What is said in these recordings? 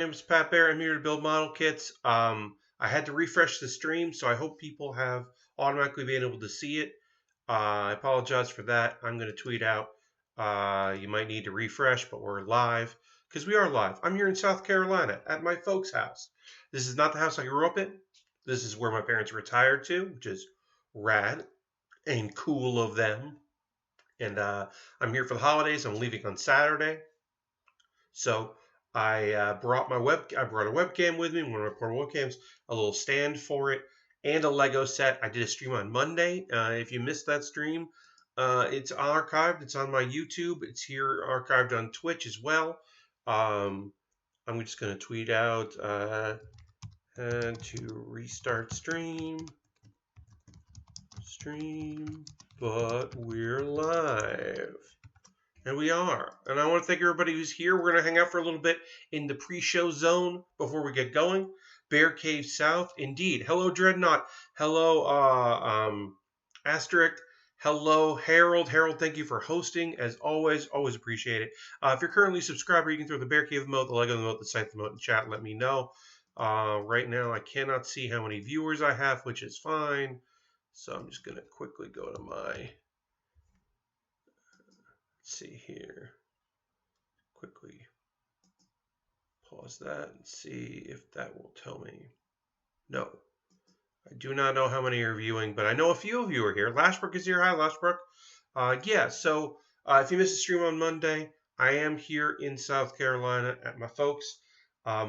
My name's Pat Baer. I'm here to build model kits. I had to refresh the stream, so I hope people have automatically been able to see it. I apologize for that. I'm going to tweet out. You might need to refresh, but we're live because we are live. I'm here in South Carolina at my folks' house. This is not the house I grew up in. This is where my parents retired to, which is rad and cool of them. And I'm here for the holidays. I'm leaving on Saturday. So I brought I brought a webcam with me, one of my portable webcams, a little stand for it, and a Lego set. I did a stream on Monday. If you missed that stream, it's archived. It's on my YouTube. It's here archived on Twitch as well. I'm just going to tweet out to restart stream, but we're live. And we are. And I want to thank everybody who's here. We're going to hang out for a little bit in the pre-show zone before we get going. Bear Cave South, indeed. Hello, Dreadnought. Hello, Asterisk. Hello, Harold. Harold, thank you for hosting. As always, always appreciate it. If you're currently a subscriber, you can throw the Bear Cave emote, the Lego emote, the Scythe emote in chat. Let me know. Right now, I cannot see how many viewers I have, which is fine. So I'm just going to quickly go to my... see here. Quickly pause that and see if that will tell me. No. I do not know how many are viewing, but I know a few of you are here. Lashbrook is here. Hi, Lashbrook. So if you missed the stream on Monday, I am here in South Carolina at my folks.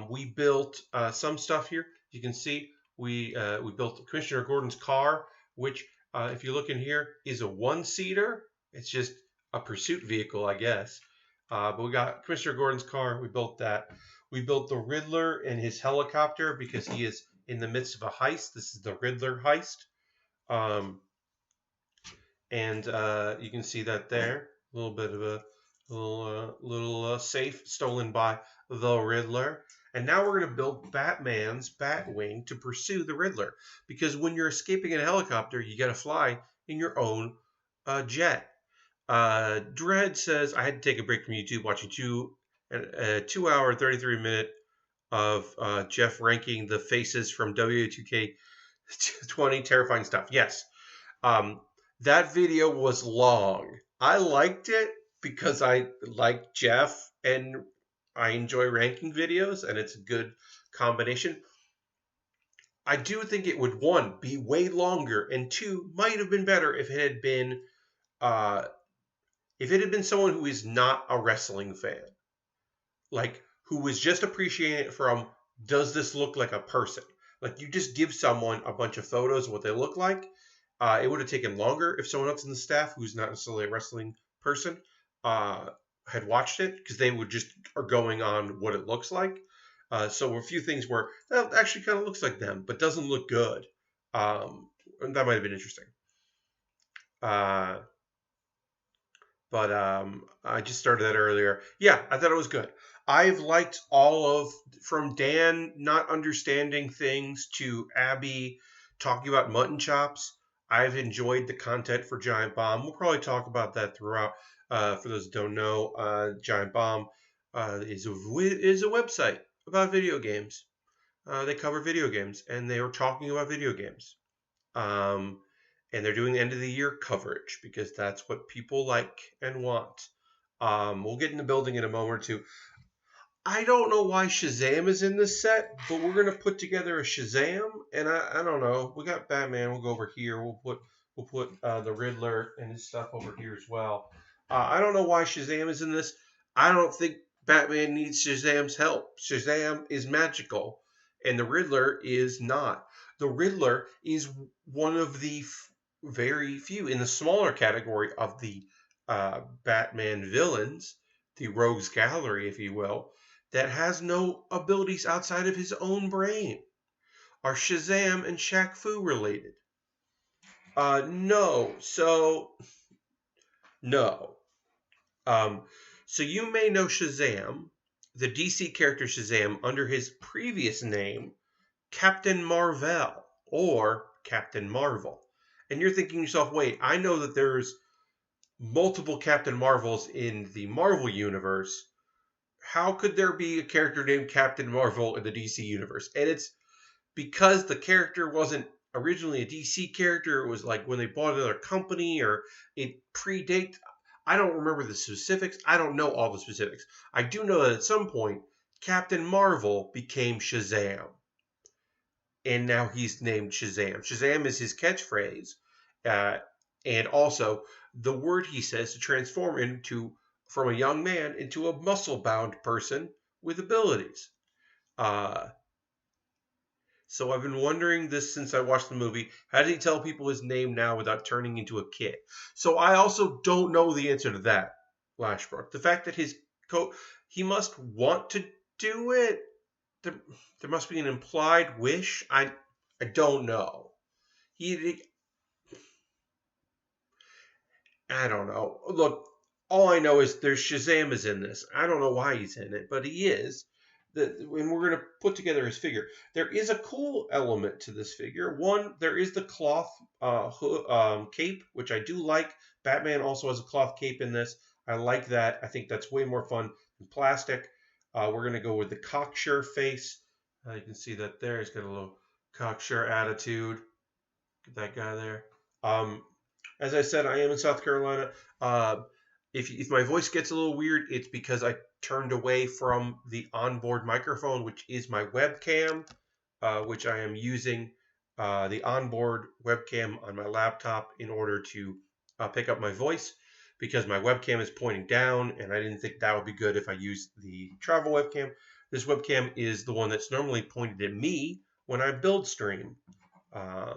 We built some stuff here. You can see we built Commissioner Gordon's car, which, if you look in here, is a one-seater. It's just a pursuit vehicle, I guess. But we got Commissioner Gordon's car. We built that. We built the Riddler and his helicopter because he is in the midst of a heist. This is the Riddler heist. You can see that there. A little bit of a little safe stolen by the Riddler. And now we're going to build Batman's Batwing to pursue the Riddler. Because when you're escaping in a helicopter, you got to fly in your own jet. Dread says, I had to take a break from YouTube watching 2 hour, 33 minute of Jeff ranking the faces from W2K20. Terrifying stuff. Yes. That video was long. I liked it because I like Jeff and I enjoy ranking videos and it's a good combination. I do think it would, 1, be way longer, and 2, might have been better if it had been someone who is not a wrestling fan, like who was just appreciating it from, does this look like a person? Like, you just give someone a bunch of photos of what they look like. It would have taken longer if someone else in the staff, who's not necessarily a wrestling person, had watched it, because they would just are going on what it looks like. So a few things where that actually kind of looks like them, but doesn't look good. That might have been interesting. But I just started that earlier. Yeah, I thought it was good. I've liked from Dan not understanding things to Abby talking about mutton chops. I've enjoyed the content for Giant Bomb. We'll probably talk about that throughout. For those who don't know, Giant Bomb is a website about video games. They cover video games, and they were talking about video games. And they're doing end of the year coverage because that's what people like and want. We'll get in the building in a moment or two. I don't know why Shazam is in this set, but we're gonna put together a Shazam, and I don't know. We got Batman. We'll go over here. We'll put the Riddler and his stuff over here as well. I don't know why Shazam is in this. I don't think Batman needs Shazam's help. Shazam is magical, and the Riddler is not. The Riddler is one of the very few in the smaller category of the Batman villains, the Rogues Gallery, if you will, that has no abilities outside of his own brain. Are Shazam and Shaq Fu related? No. So, no. So you may know Shazam, the DC character Shazam, under his previous name, Captain Marvel, or Captain Marvel. And you're thinking to yourself, wait, I know that there's multiple Captain Marvels in the Marvel Universe. how could there be a character named Captain Marvel in the DC universe? And it's because the character wasn't originally a DC character. It was like when they bought another company, or it predates. I don't remember the specifics. I don't know all the specifics. I do know that at some point, Captain Marvel became Shazam, and now he's named Shazam. Shazam is his catchphrase, uh, and also the word he says to transform into from a young man into a muscle-bound person with abilities. Uh, so I've been wondering this since I watched the movie. How did he tell people his name now without turning into a kid? So I also don't know the answer to that, Lashbrook. The fact that he must want to do it. There, there must be an implied wish. I don't know. He I don't know. Look, all I know is there's Shazam is in this. I don't know why he's in it, but he is. And we're going to put together his figure. There is a cool element to this figure. One, there is the cloth cape, which I do like. Batman also has a cloth cape in this. I like that. I think that's way more fun than plastic. We're going to go with the cocksure face. You can see that there. He's got a little cocksure attitude. Get that guy there. Um, as I said, I am in South Carolina. Uh, if my voice gets a little weird, it's because I turned away from the onboard microphone, which is my webcam, which I am using the onboard webcam on my laptop in order to pick up my voice, because my webcam is pointing down, and I didn't think that would be good if I used the travel webcam. This webcam is the one that's normally pointed at me when I build stream.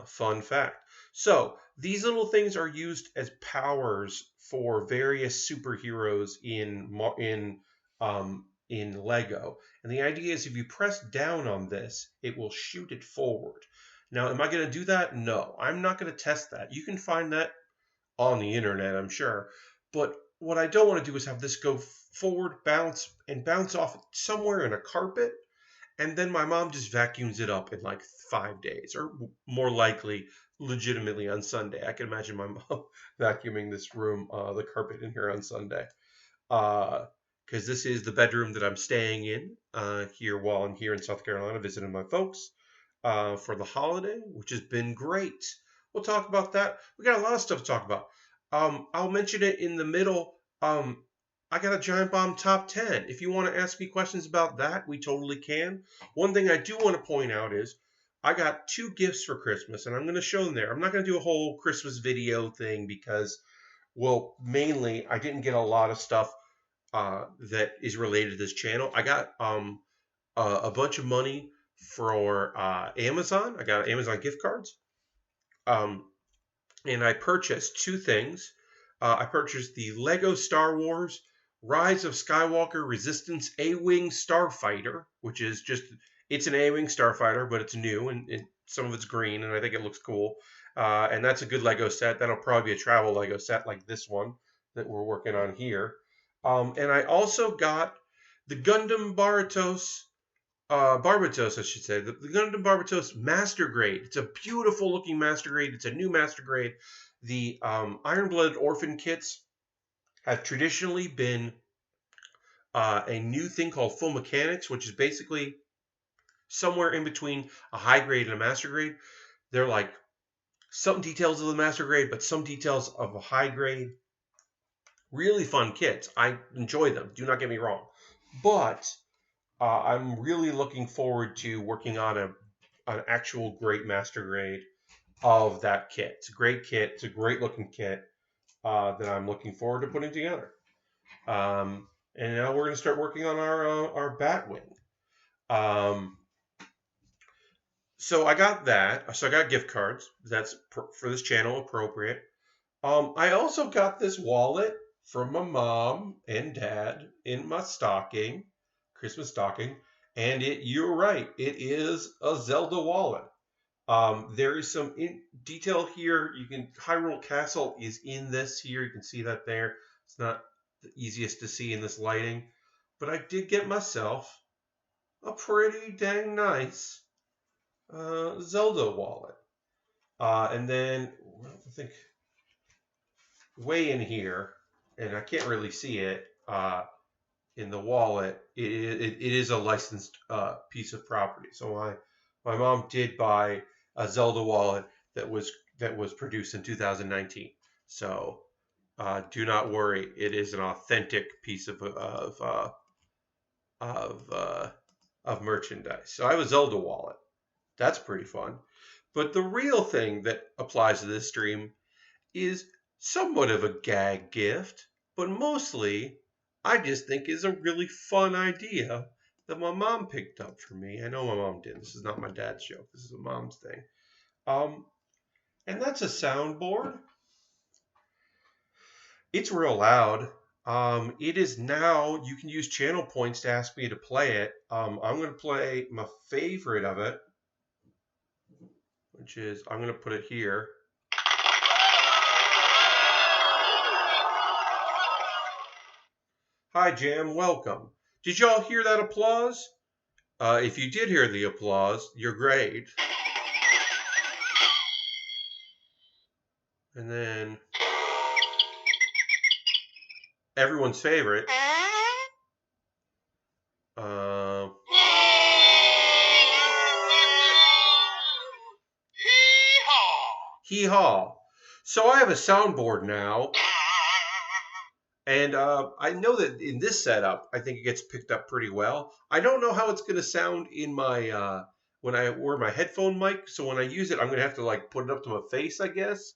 Fun fact. So these little things are used as powers for various superheroes in Lego. And the idea is if you press down on this, it will shoot it forward. Now, am I going to do that? No, I'm not going to test that. You can find that on the internet, I'm sure. But what I don't want to do is have this go forward, bounce off somewhere in a carpet, and then my mom just vacuums it up in like 5 days, or more likely, legitimately on Sunday. I can imagine my mom vacuuming this room, the carpet in here on Sunday, because this is the bedroom that I'm staying in here while I'm here in South Carolina visiting my folks for the holiday, which has been great. We'll talk about that. We got a lot of stuff to talk about. I'll mention it in the middle. I got a Giant Bomb top 10. If you want to ask me questions about that, we totally can. One thing I do want to point out is I got 2 gifts for Christmas, and I'm going to show them there. I'm not going to do a whole Christmas video thing because, well, mainly I didn't get a lot of stuff that is related to this channel. I got a bunch of money for Amazon. I got Amazon gift cards. Um, and I purchased 2 things. I purchased the Lego Star Wars Rise of Skywalker Resistance A-Wing Starfighter, which is it's an A-Wing Starfighter, but it's new, and some of it's green, and I think it looks cool. And that's a good Lego set. That'll probably be a travel Lego set like this one that we're working on here. And I also got the Gundam Barbatos, I should say. The Gundam Barbatos Master Grade. It's a beautiful looking Master Grade. It's a new Master Grade. The Iron Blooded Orphan kits have traditionally been a new thing called full mechanics, which is basically somewhere in between a high grade and a master grade. They're like some details of the master grade, but some details of a high grade. Really fun kits. I enjoy them. Do not get me wrong. But I'm really looking forward to working on an actual great master grade of that kit. It's a great kit. It's a great looking kit that I'm looking forward to putting together. And now we're going to start working on our Batwing. So I got that. So I got gift cards. That's for this channel appropriate. I also got this wallet from my mom and dad in my stocking, Christmas stocking. And you're right, it is a Zelda wallet. There is some detail here. Hyrule Castle is in this here. You can see that there. It's not the easiest to see in this lighting, but I did get myself a pretty dang nice Zelda wallet. And then I think way in here, and I can't really see it. in the wallet, it is a licensed piece of property. So my mom did buy a Zelda wallet that was produced in 2019. So do not worry, it is an authentic piece of uh, of merchandise. So I have a Zelda wallet. That's pretty fun. But the real thing that applies to this stream is somewhat of a gag gift, but mostly I just think is a really fun idea that my mom picked up for me. I know my mom did. This is not my dad's joke. This is a mom's thing. Um, and that's a soundboard. It's real loud. It is now. You can use channel points to ask me to play it. I'm going to play my favorite of it, which is I'm going to put it here. Hi, Jam. Welcome. Did y'all hear that applause? If you did hear the applause, you're great. And then everyone's favorite. Hee haw. So I have a soundboard now. And I know that in this setup, I think it gets picked up pretty well. I don't know how it's going to sound in my when I wear my headphone mic. So when I use it, I'm going to have to like put it up to my face, I guess.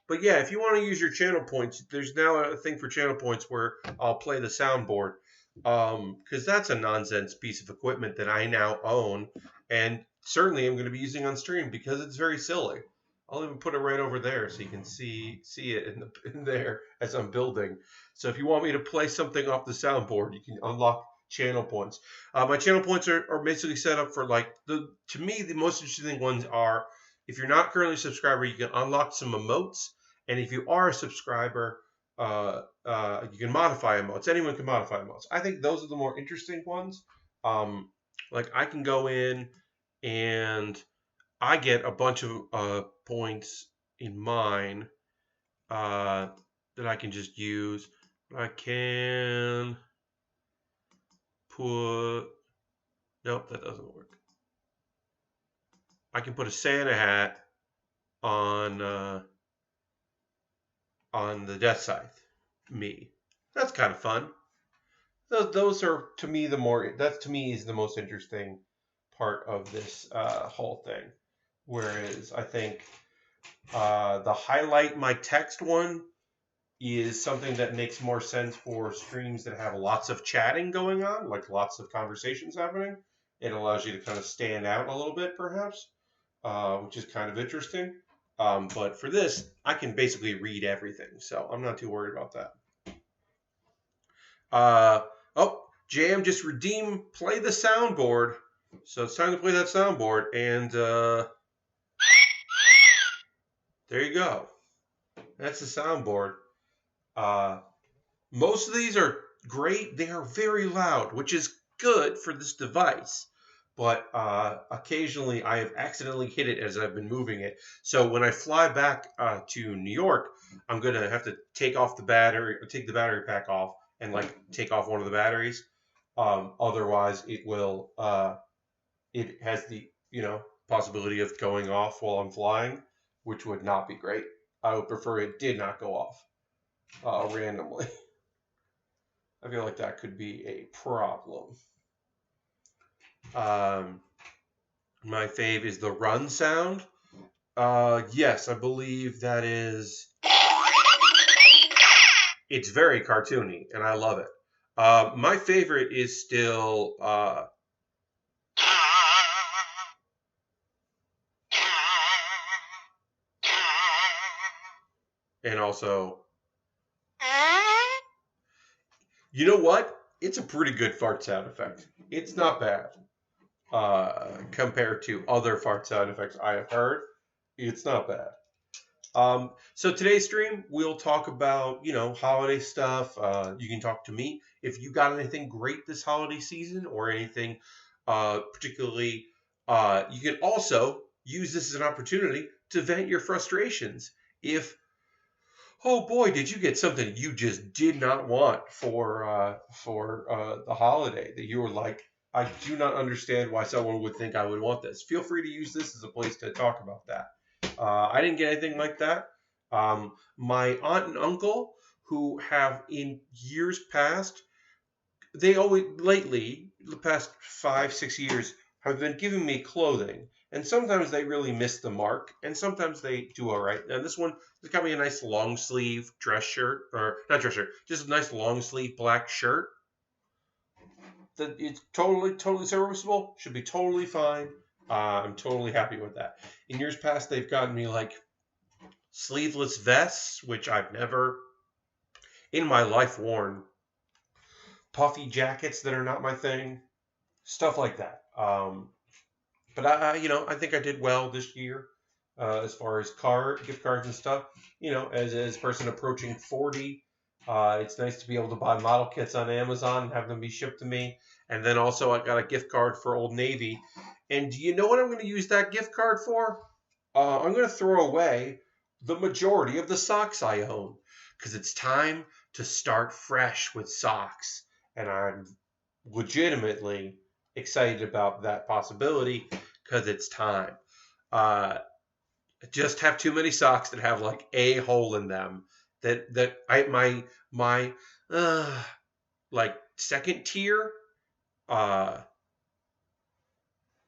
But yeah, if you want to use your channel points, there's now a thing for channel points where I'll play the soundboard. Because that's a nonsense piece of equipment that I now own, and certainly I'm going to be using on stream because it's very silly. I'll even put it right over there so you can see it in there as I'm building. So if you want me to play something off the soundboard, you can unlock channel points. My channel points are basically set up for like to me the most interesting ones are if you're not currently a subscriber, you can unlock some emotes, and if you are a subscriber, you can modify emotes. Anyone can modify emotes. I think those are the more interesting ones. Like I can go in and I get a bunch of points in mine that I can just use. I can put. Nope, that doesn't work. I can put a Santa hat on the Death Scythe. Me. That's kind of fun. Those are to me that to me is the most interesting part of this whole thing. Whereas I think the highlight my text one is something that makes more sense for streams that have lots of chatting going on, like lots of conversations happening. It allows you to kind of stand out a little bit, perhaps, which is kind of interesting. But for this, I can basically read everything, so I'm not too worried about that. Oh, Jam just play the soundboard. So it's time to play that soundboard, and there you go. That's the soundboard. Most of these are great. They are very loud, which is good for this device. But occasionally I have accidentally hit it as I've been moving it. So when I fly back to New York, I'm going to have to take the battery pack off and like take off one of the batteries. Otherwise it will, it has the, possibility of going off while I'm flying, which would not be great. I would prefer it did not go off randomly. I feel like that could be a problem. My fave is the run sound. Yes, I believe that is. It's very cartoony, and I love it. My favorite is still. And also. You know what? It's a pretty good fart sound effect. It's not bad. Compared to other fart sound effects I have heard. It's not bad. So today's stream, we'll talk about, holiday stuff. You can talk to me if you got anything great this holiday season or anything particularly. You can also use this as an opportunity to vent your frustrations. If Oh boy, did you get something you just did not want for the holiday that you were like, I do not understand why someone would think I would want this. Feel free to use this as a place to talk about that. I didn't get anything like that. My aunt and uncle, who have in years past, they always lately, the past 5, 6 years, have been giving me clothing. And sometimes they really miss the mark, and sometimes they do all right. And this one, they got me a nice long sleeve dress shirt, or not dress shirt, just a nice long sleeve black shirt. That it's totally serviceable. Should be totally fine. I'm totally happy with that. In years past, they've gotten me like sleeveless vests, which I've never in my life worn. Puffy jackets that are not my thing. Stuff like that. But I think I did well this year as far as gift cards and stuff. As a person approaching 40, it's nice to be able to buy model kits on Amazon and have them be shipped to me. And then also I got a gift card for Old Navy. And do you know what I'm going to use that gift card for? I'm going to throw away the majority of the socks I own because it's time to start fresh with socks. And I'm legitimately excited about that possibility because it's time. I just have too many socks that have like a hole in them that I my like second tier.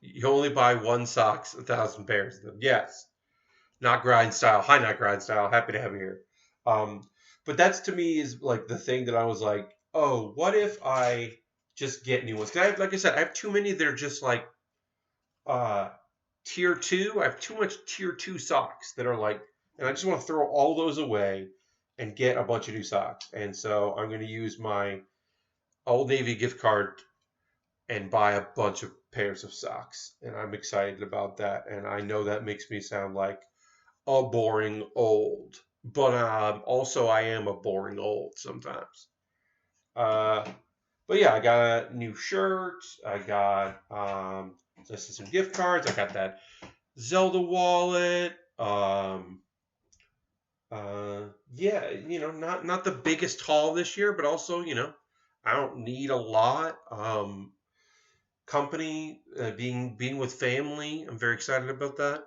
You only buy one socks, 1,000 pairs of them. Yes, not grind style, high not grind style. Happy to have you here. Um, but that's to me is like the thing that I was like, oh, what if I just get new ones? 'Cause like I said, I have too many that are just like uh, tier two. I have too much tier two socks that are like, and I just want to throw all those away and get a bunch of new socks. And so I'm going to use my Old Navy gift card and buy a bunch of pairs of socks. And I'm excited about that. And I know that makes me sound like a boring old, but also I am a boring old sometimes. Uh, but yeah, I got a new shirt. I got just some gift cards. I got that Zelda wallet. Yeah, not the biggest haul this year, but also, I don't need a lot. Company, being with family, I'm very excited about that.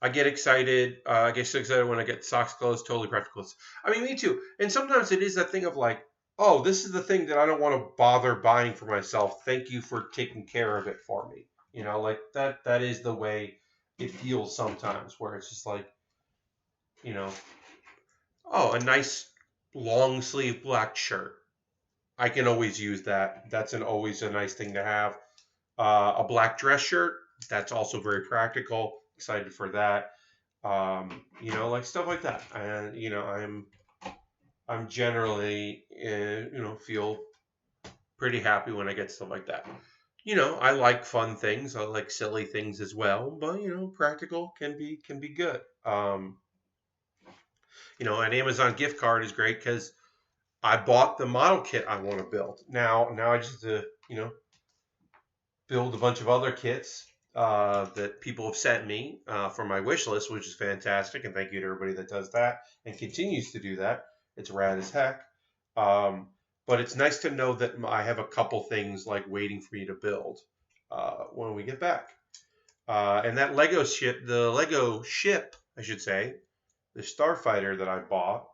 I get excited. I get so excited when I get socks, clothes, totally practical. I mean, me too. And sometimes it is that thing of like, oh, this is the thing that I don't want to bother buying for myself. Thank you for taking care of it for me. Like that. That is the way it feels sometimes, where it's just like, you know, oh, a nice long sleeve black shirt. I can always use that. That's always a nice thing to have. A black dress shirt. That's also very practical. Excited for that. Like stuff like that. And I'm generally feel pretty happy when I get stuff like that. I like fun things. I like silly things as well. But practical can be good. An Amazon gift card is great because I bought the model kit I want to build. Now I just build a bunch of other kits that people have sent me for my wish list, which is fantastic. And thank you to everybody that does that and continues to do that. It's rad as heck. But it's nice to know that I have a couple things like waiting for me to build when we get back. And that the Lego ship, I should say, the Starfighter that I bought,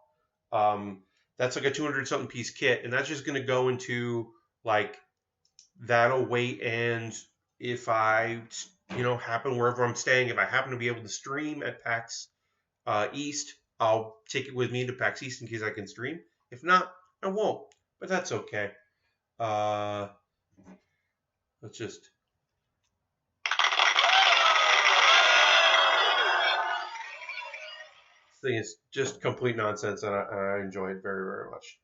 that's like a 200 something piece kit, and that's just going to go into like that'll wait. And if I happen wherever I'm staying, if I happen to be able to stream at PAX East, I'll take it with me to PAX East in case I can stream. If not, I won't, but that's okay. Let's just thing is just complete nonsense, and I enjoy it very, very much.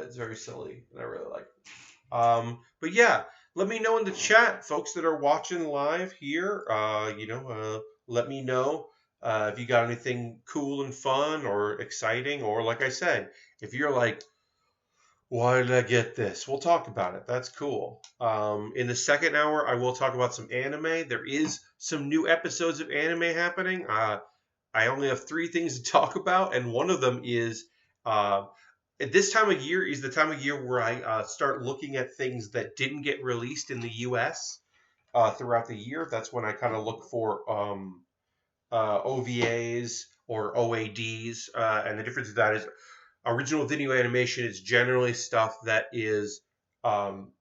It's very silly, and I really like it. But yeah, let me know in the chat, folks that are watching live here. Let me know if you got anything cool and fun or exciting, or like I said, if you're like, why did I get this? We'll talk about it. That's cool. In the second hour, I will talk about some anime. There is some new episodes of anime happening. I only have three things to talk about, and one of them is uh, at this time of year is the time of year where I start looking at things that didn't get released in the U.S. Throughout the year. That's when I kind of look for OVAs or OADs, and the difference of that is original video animation is generally stuff that is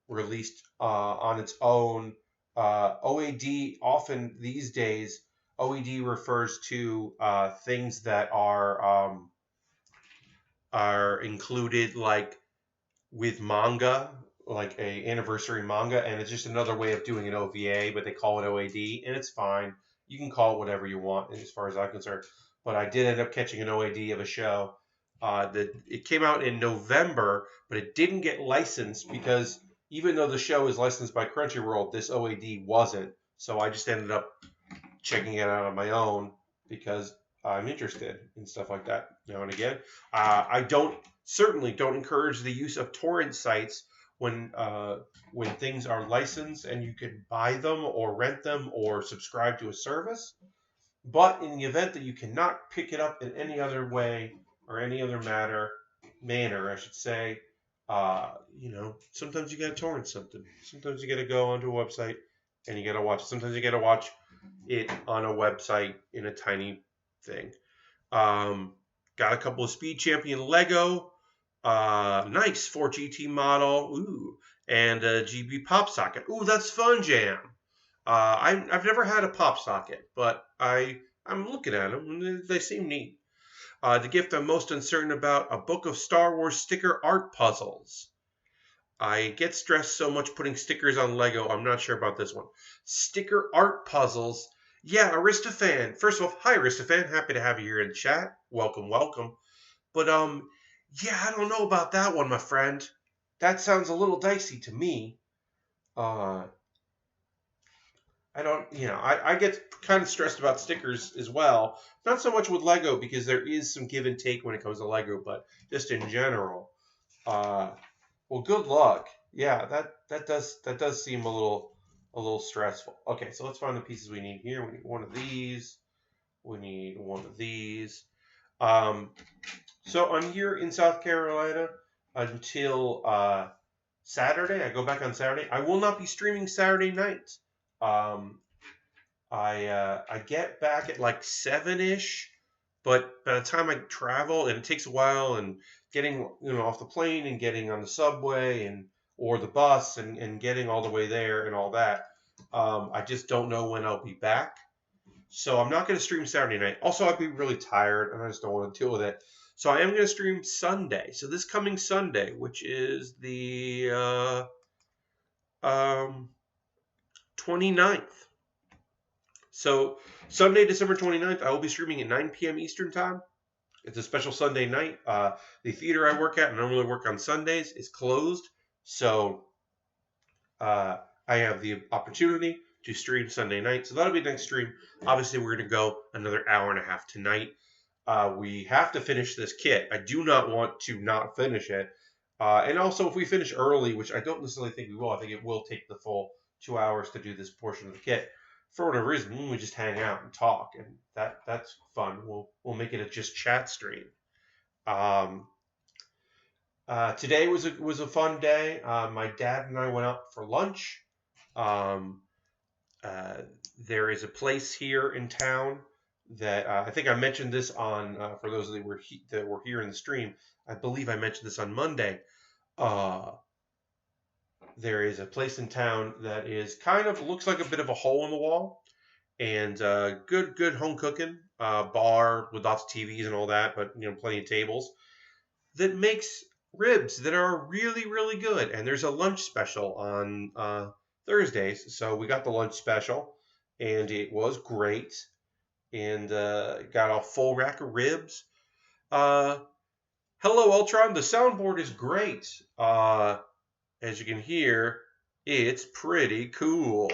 released on its own. OAD often these days, OAD refers to things that are included like with manga, like a anniversary manga, and it's just another way of doing an OVA, but they call it OAD, and it's fine. You can call it whatever you want, as far as I'm concerned. But I did end up catching an OAD of a show that it came out in November, but it didn't get licensed because even though the show is licensed by Crunchyroll, this OAD wasn't. So I just ended up checking it out on my own because I'm interested in stuff like that now and again. I certainly don't encourage the use of torrent sites when things are licensed and you can buy them or rent them or subscribe to a service. But in the event that you cannot pick it up in any other way or any other manner, I should say, sometimes you gotta torrent something. Sometimes you gotta go onto a website and you gotta watch it. Sometimes you gotta watch it on a website in a tiny thing. Got a couple of Speed Champion Lego. Nice 4GT model. Ooh. And a GB pop socket. Ooh, that's fun, Jam. I've never had a pop socket, but I'm looking at them and they seem neat. The gift I'm most uncertain about: a book of Star Wars sticker art puzzles. I get stressed so much putting stickers on Lego. I'm not sure about this one. Sticker art puzzles. Yeah, Aristofan. First of all, hi Aristofan. Happy to have you here in the chat. Welcome, welcome. But yeah, I don't know about that one, my friend. That sounds a little dicey to me. I don't, I get kind of stressed about stickers as well. Not so much with Lego because there is some give and take when it comes to Lego, but just in general. Well, good luck. Yeah, that does seem a little stressful. Okay, so let's find the pieces we need here. We need one of these. We need one of these. So I'm here in South Carolina until Saturday. I go back on Saturday. I will not be streaming Saturday night. I get back at like 7-ish, but by the time I travel, and it takes a while, and getting off the plane and getting on the subway or the bus and getting all the way there and all that, I just don't know when I'll be back. So I'm not going to stream Saturday night. Also, I'd be really tired, and I just don't want to deal with it. So I am going to stream Sunday. So this coming Sunday, which is the 29th. So Sunday, December 29th, I will be streaming at 9 p.m. Eastern Time. It's a special Sunday night. The theater I work at, and normally work on Sundays, is closed. So I have the opportunity to stream Sunday night. So that'll be the next stream. Obviously, we're going to go another hour and a half tonight. We have to finish this kit. I do not want to not finish it. And also, if we finish early, which I don't necessarily think we will, I think it will take the full 2 hours to do this portion of the kit. For whatever reason, we just hang out and talk, and that's fun. We'll make it a just chat stream. Today was a fun day. My dad and I went out for lunch. There is a place here in town that I think I mentioned this on for those that were here in the stream. I believe I mentioned this on Monday. There is a place in town that is kind of looks like a bit of a hole in the wall, and good home cooking bar with lots of TVs and all that, but plenty of tables that makes ribs that are really really good. And there's a lunch special on Thursdays, so we got the lunch special, and it was great, and got a full rack of ribs. Hello Ultron, the soundboard is great. As you can hear, it's pretty cool.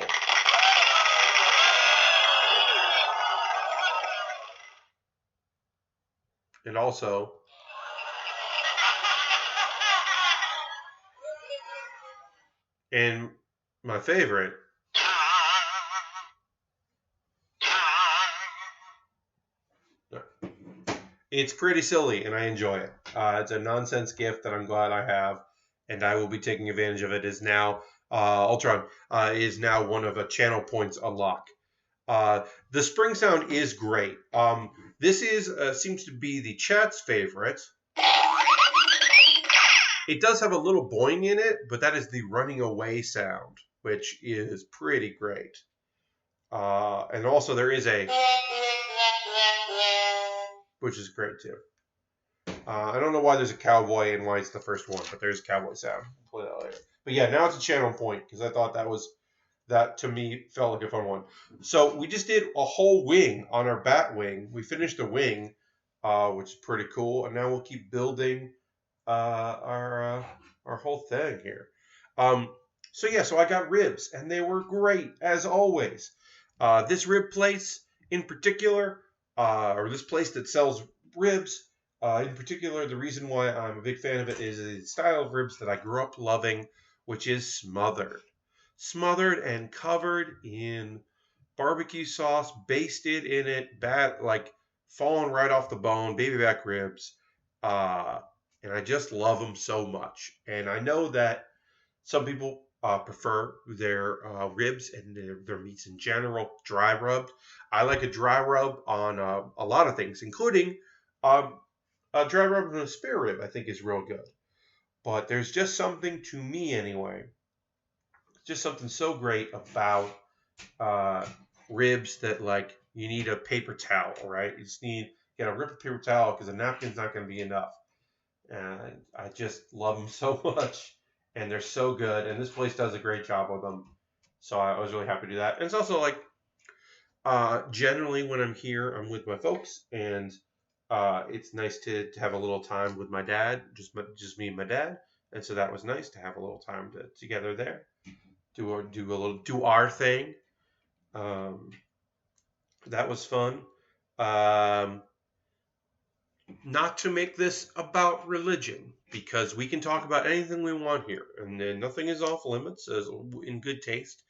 And also, and my favorite, It's pretty silly, and I enjoy it. It's a nonsense gift that I'm glad I have, and I will be taking advantage of it. Is now Ultron is now one of a channel points unlock. The spring sound is great. This is seems to be the chat's favorite. It does have a little boing in it, but that is the running away sound, which is pretty great. And also there is a, which is great too. I don't know why there's a cowboy and why it's the first one, but there's a cowboy sound. I'll play that later. But yeah, now it's a channel point because I thought that to me felt like a fun one. So we just did a whole wing on our bat wing. We finished the wing, which is pretty cool, and now we'll keep building our whole thing here. So I got ribs, and they were great as always. This rib place in particular, or this place that sells ribs. In particular, the reason why I'm a big fan of it is the style of ribs that I grew up loving, which is smothered. Smothered and covered in barbecue sauce, basted in it, like falling right off the bone, baby back ribs. And I just love them so much. And I know that some people prefer their ribs and their meats in general dry rubbed. I like a dry rub on a lot of things, including a dry rub on a spare rib, I think is real good. But there's just something, to me anyway, just something so great about ribs that, like, you need a paper towel, right? You just need, you gotta rip a paper towel because a napkin's not going to be enough. And I just love them so much, and they're so good. And this place does a great job with them, so I was really happy to do that. And it's also like, generally when I'm here, I'm with my folks, and it's nice to have a little time with my dad, just me and my dad, and so that was nice to have a little time together there, do our thing. That was fun. Not to make this about religion, because we can talk about anything we want here, and nothing is off limits, as in good taste,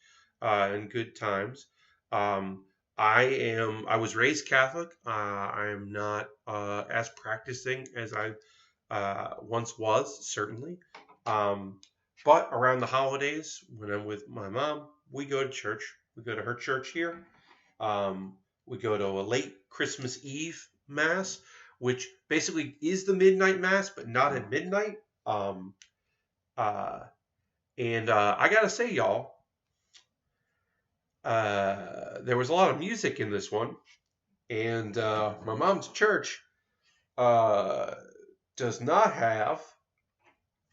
in good times. I was raised Catholic. I am not as practicing as I once was, certainly. But around the holidays, when I'm with my mom, we go to church. We go to her church here. We go to a late Christmas Eve Mass, which basically is the midnight Mass, but not at midnight. I gotta say, y'all, there was a lot of music in this one, and my mom's church does not have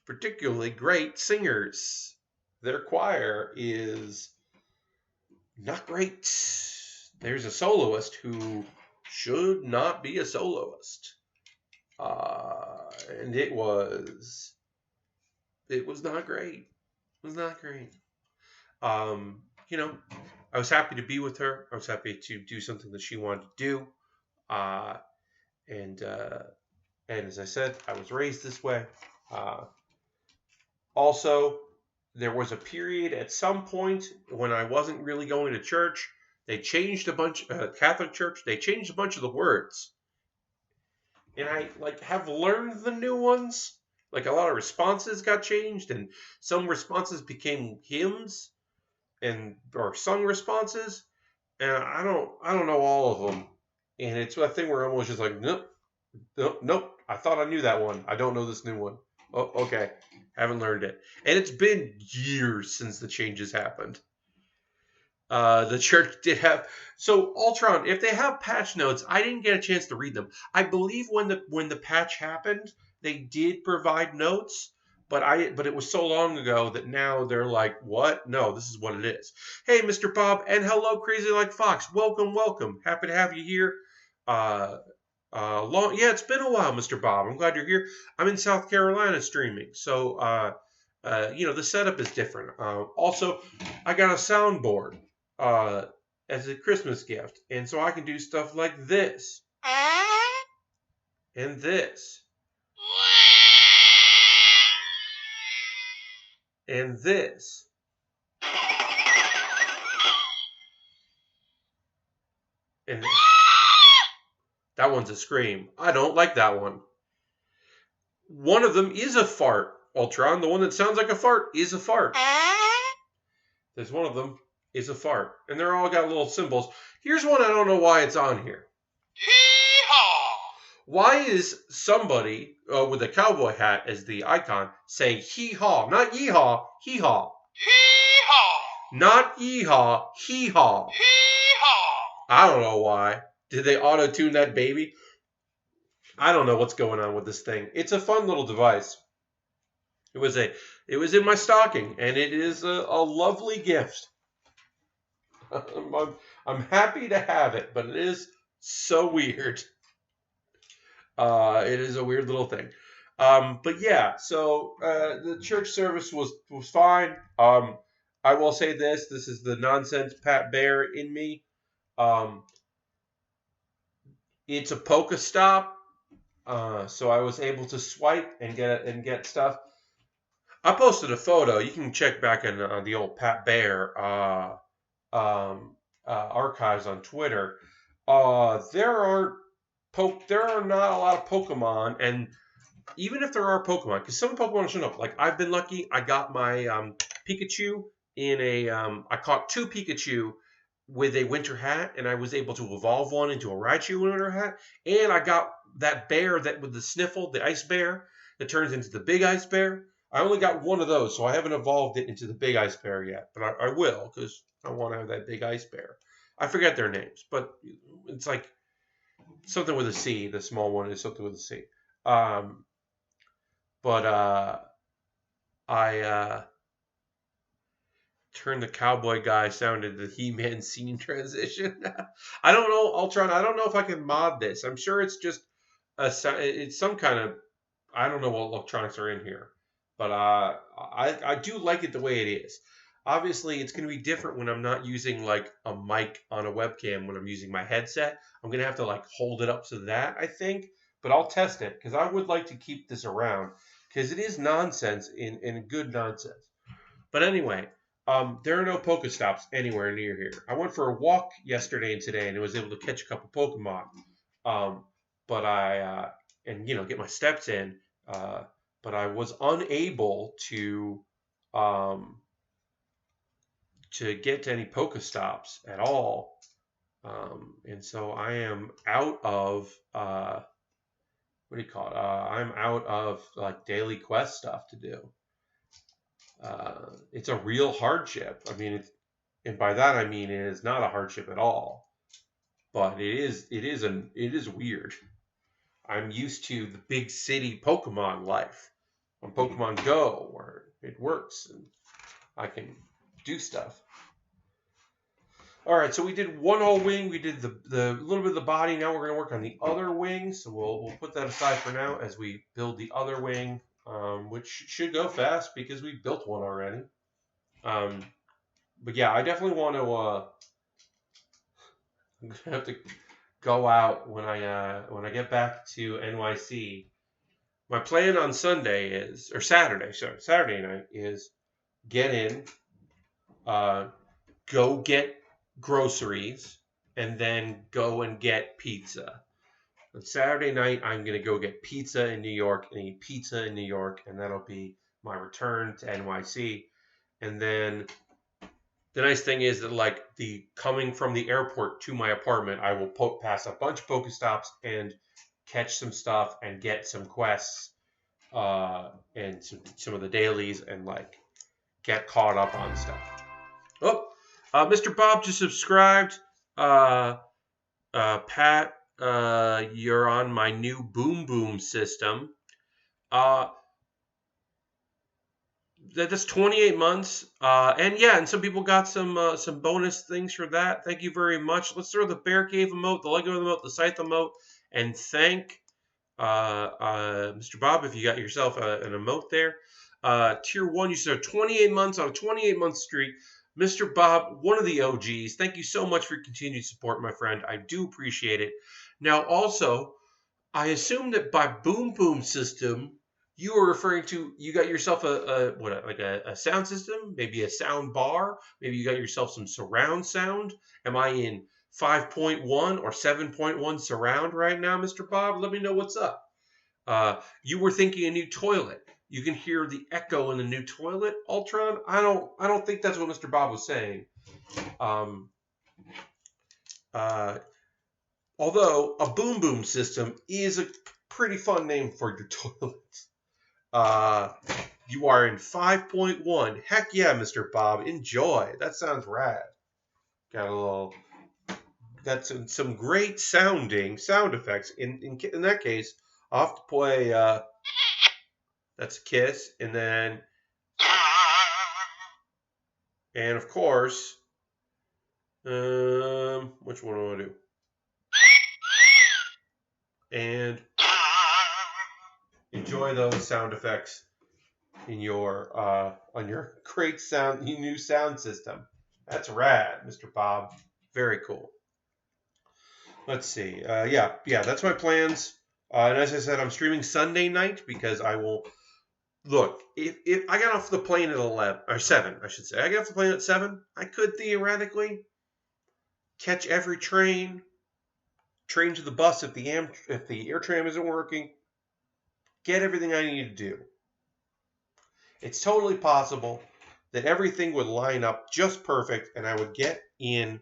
particularly great singers. Their choir is not great. There's a soloist who should not be a soloist. And it was not great. It was not great. I was happy to be with her. I was happy to do something that she wanted to do. And as I said, I was raised this way. Also, there was a period at some point when I wasn't really going to church. They changed a bunch, Catholic Church, they changed a bunch of the words. And I have learned the new ones. Like, a lot of responses got changed, and some responses became hymns or sung responses. And I don't know all of them. And it's a thing where I'm almost just like, nope. I thought I knew that one. I don't know this new one. Oh, okay. Haven't learned it. And it's been years since the changes happened. The church did have, so Ultron, if they have patch notes, I didn't get a chance to read them. I believe when the patch happened, they did provide notes, but it was so long ago that now they're like, what? No, this is what it is. Hey, Mr. Bob, and hello, Crazy Like Fox. Welcome. Happy to have you here. It's been a while, Mr. Bob. I'm glad you're here. I'm in South Carolina streaming, so the setup is different. Also, I got a soundboard as a Christmas gift, and so I can do stuff like this and this and this and this. That one's a scream. I don't like that one. One of them is a fart, Ultron. The one that sounds like a fart is a fart. There's one of them is a fart. And they're all got little symbols. Here's one I don't know why it's on here. Hee-haw! Why is somebody with a cowboy hat as the icon saying hee-haw? Not yee-haw, hee-haw. Hee-haw! Not yee-haw, hee-haw. Hee-haw! I don't know why. Did they auto-tune that baby? I don't know what's going on with this thing. It's a fun little device. It was in my stocking, and it is a lovely gift. I'm happy to have it, but it is so weird. It is a weird little thing. But yeah, so the church service was fine. I will say this is the nonsense Pat Baer in me. It's a Pokestop, so I was able to swipe and get stuff. I posted a photo. You can check back in the old Pat Baer archives on Twitter. There are not a lot of Pokemon, and even if there are Pokemon, because some Pokemon show up. Like I've been lucky, I got my Pikachu in a. I caught 2 Pikachu with a winter hat, and I was able to evolve one into a Raichu winter hat, and I got that bear that with the sniffle, the ice bear that turns into the big ice bear. I only got one of those, so I haven't evolved it into the big ice bear yet, but I will because I want to have that big ice bear. I forget their names, but it's like something with a C. The small one is something with a C. But I turned the cowboy guy sound into the He-Man scene transition. I don't know, Ultron. I don't know if I can mod this. I'm sure it's just it's some kind of. I don't know what electronics are in here, but I do like it the way it is. Obviously, it's going to be different when I'm not using like a mic on a webcam. When I'm using my headset, I'm going to have to like hold it up to that, I think. But I'll test it because I would like to keep this around because it is nonsense in good nonsense. But anyway, there are no Pokestops anywhere near here. I went for a walk yesterday and today, and I was able to catch a couple Pokemon. But I and get my steps in. But I was unable to get to any Pokestops at all. And so I am out of what do you call it? I'm out of like daily quest stuff to do. It's a real hardship. I mean, and by that I mean it is not a hardship at all. But it is weird. I'm used to the big city Pokemon life on Pokemon Go where it works and I can do stuff. All right, so we did one whole wing. We did the little bit of the body. Now we're going to work on the other wing. So we'll put that aside for now as we build the other wing, which should go fast because we built one already. But yeah, I definitely want to. I'm going to have to go out when I get back to NYC. My plan on Saturday night is get in, go get groceries, and then go and get pizza. On Saturday night, I'm going to go get pizza in New York and eat pizza in New York, and that'll be my return to NYC. And then the nice thing is that like the coming from the airport to my apartment, I will pass a bunch of Pokestops and catch some stuff and get some quests and some of the dailies and like get caught up on stuff. Oh, Mr. Bob just subscribed. Pat, you're on my new Boom Boom system. That's 28 months. And some people got some bonus things for that. Thank you very much. Let's throw the Bear Cave emote, the Lego emote, the Scythe emote, and thank Mr. Bob if you got yourself an emote there. Tier 1, you said 28 months on a 28-month streak. Mr. Bob, one of the OGs, thank you so much for your continued support, my friend. I do appreciate it. Now, also, I assume that by Boom Boom system, you are referring to you got yourself a sound system, maybe a sound bar, maybe you got yourself some surround sound. Am I in 5.1 or 7.1 surround right now, Mr. Bob? Let me know what's up. You were thinking a new toilet. You can hear the echo in the new toilet, Ultron. I don't think that's what Mr. Bob was saying. Um, uh, Although a boom boom system is a pretty fun name for your toilets. You are in 5.1. Heck yeah, Mr. Bob. Enjoy. That sounds rad. Got a little. That's some great sounding sound effects. In that case, I'll have to play. That's a kiss, and then, and of course, which one do I do? And enjoy those sound effects in your on your great sound new sound system. That's rad, Mr. Bob. Very cool. Let's see. Yeah, that's my plans. And as I said, I'm streaming Sunday night because I will look. If I got off the plane at 11 or 7, I should say, I got off the plane at 7. I could theoretically catch every train to the bus if the air tram isn't working. Get everything I need to do. It's totally possible that everything would line up just perfect and I would get in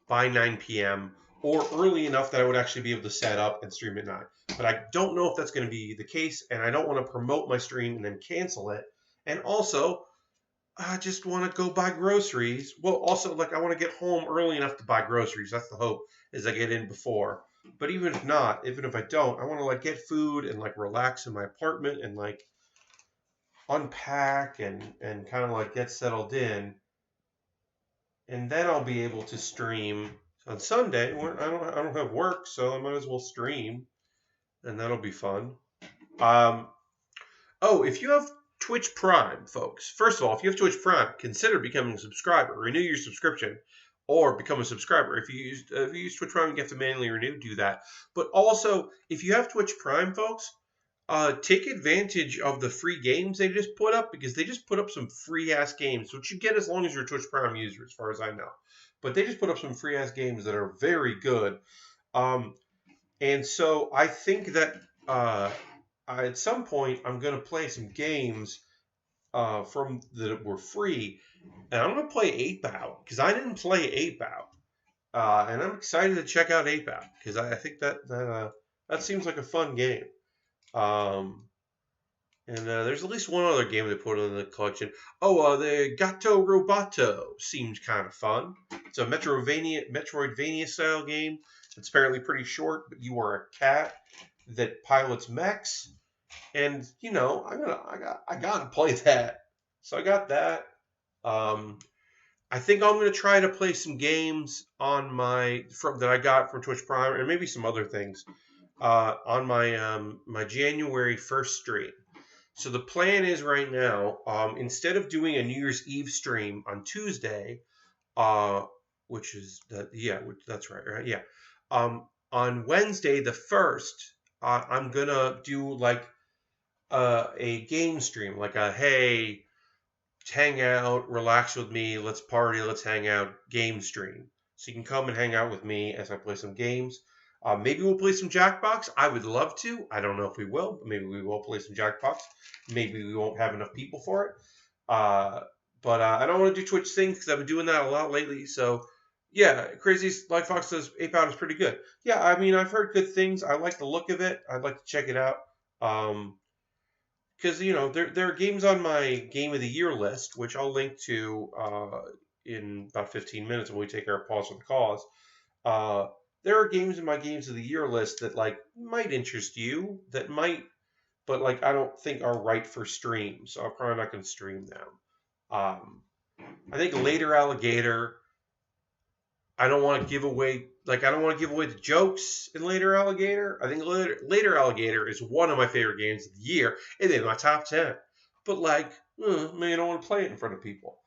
by 9 p.m. or early enough that I would actually be able to set up and stream at 9. But I don't know if that's going to be the case, and I don't want to promote my stream and then cancel it. And also, I just want to go buy groceries. Well, also, like, I want to get home early enough to buy groceries. That's the hope, is I get in before. But even if not, even if I don't, I want to, like, get food and, like, relax in my apartment and, like, unpack and kind of, like, get settled in. And then I'll be able to stream on Sunday. I don't have work, so I might as well stream, and that'll be fun. If you have Twitch Prime, folks. First of all, if you have Twitch Prime, consider becoming a subscriber. Renew your subscription, or become a subscriber. If you use Twitch Prime, you have to manually renew. Do that. But also, if you have Twitch Prime, folks, take advantage of the free games they just put up, because they just put up some free ass games, which you get as long as you're a Twitch Prime user, as far as I know. But they just put up some free ass games that are very good. And so I think that at some point I'm going to play some games from that were free, and I'm going to play 8-Bout because I didn't play 8-Bout, and I'm excited to check out 8-Bout because I think that seems like a fun game. And there's at least one other game they put in the collection. The Gato Roboto seems kind of fun. It's a Metroidvania style game. It's apparently pretty short, but you are a cat that pilots mechs, and I gotta play that. So I got that. I think I'm gonna try to play some games on that I got from Twitch Prime, and maybe some other things on my January 1st stream. So the plan is right now, instead of doing a New Year's Eve stream on Tuesday, which is that's right? Yeah. On Wednesday the 1st, I'm gonna do like a game stream, like a hey, hang out, relax with me, let's party, let's hang out game stream. So you can come and hang out with me as I play some games. Maybe we'll play some Jackbox. I would love to. I don't know if we will, but maybe we will play some Jackbox. Maybe we won't have enough people for it. But I don't want to do Twitch things because I've been doing that a lot lately. So, yeah, Crazy Like Fox says 8-Bout is pretty good. Yeah, I mean, I've heard good things. I like the look of it. I'd like to check it out. Because, there are games on my Game of the Year list, which I'll link to in about 15 minutes when we take our pause for the cause. There are games in my Games of the Year list that, like, might interest you, but, like, I don't think are right for stream, so I'm probably not going to stream them. I think Later Alligator, I don't want to give away the jokes in Later Alligator. I think Later Alligator is one of my favorite games of the year, and in my top 10. But, like, maybe I don't want to play it in front of people.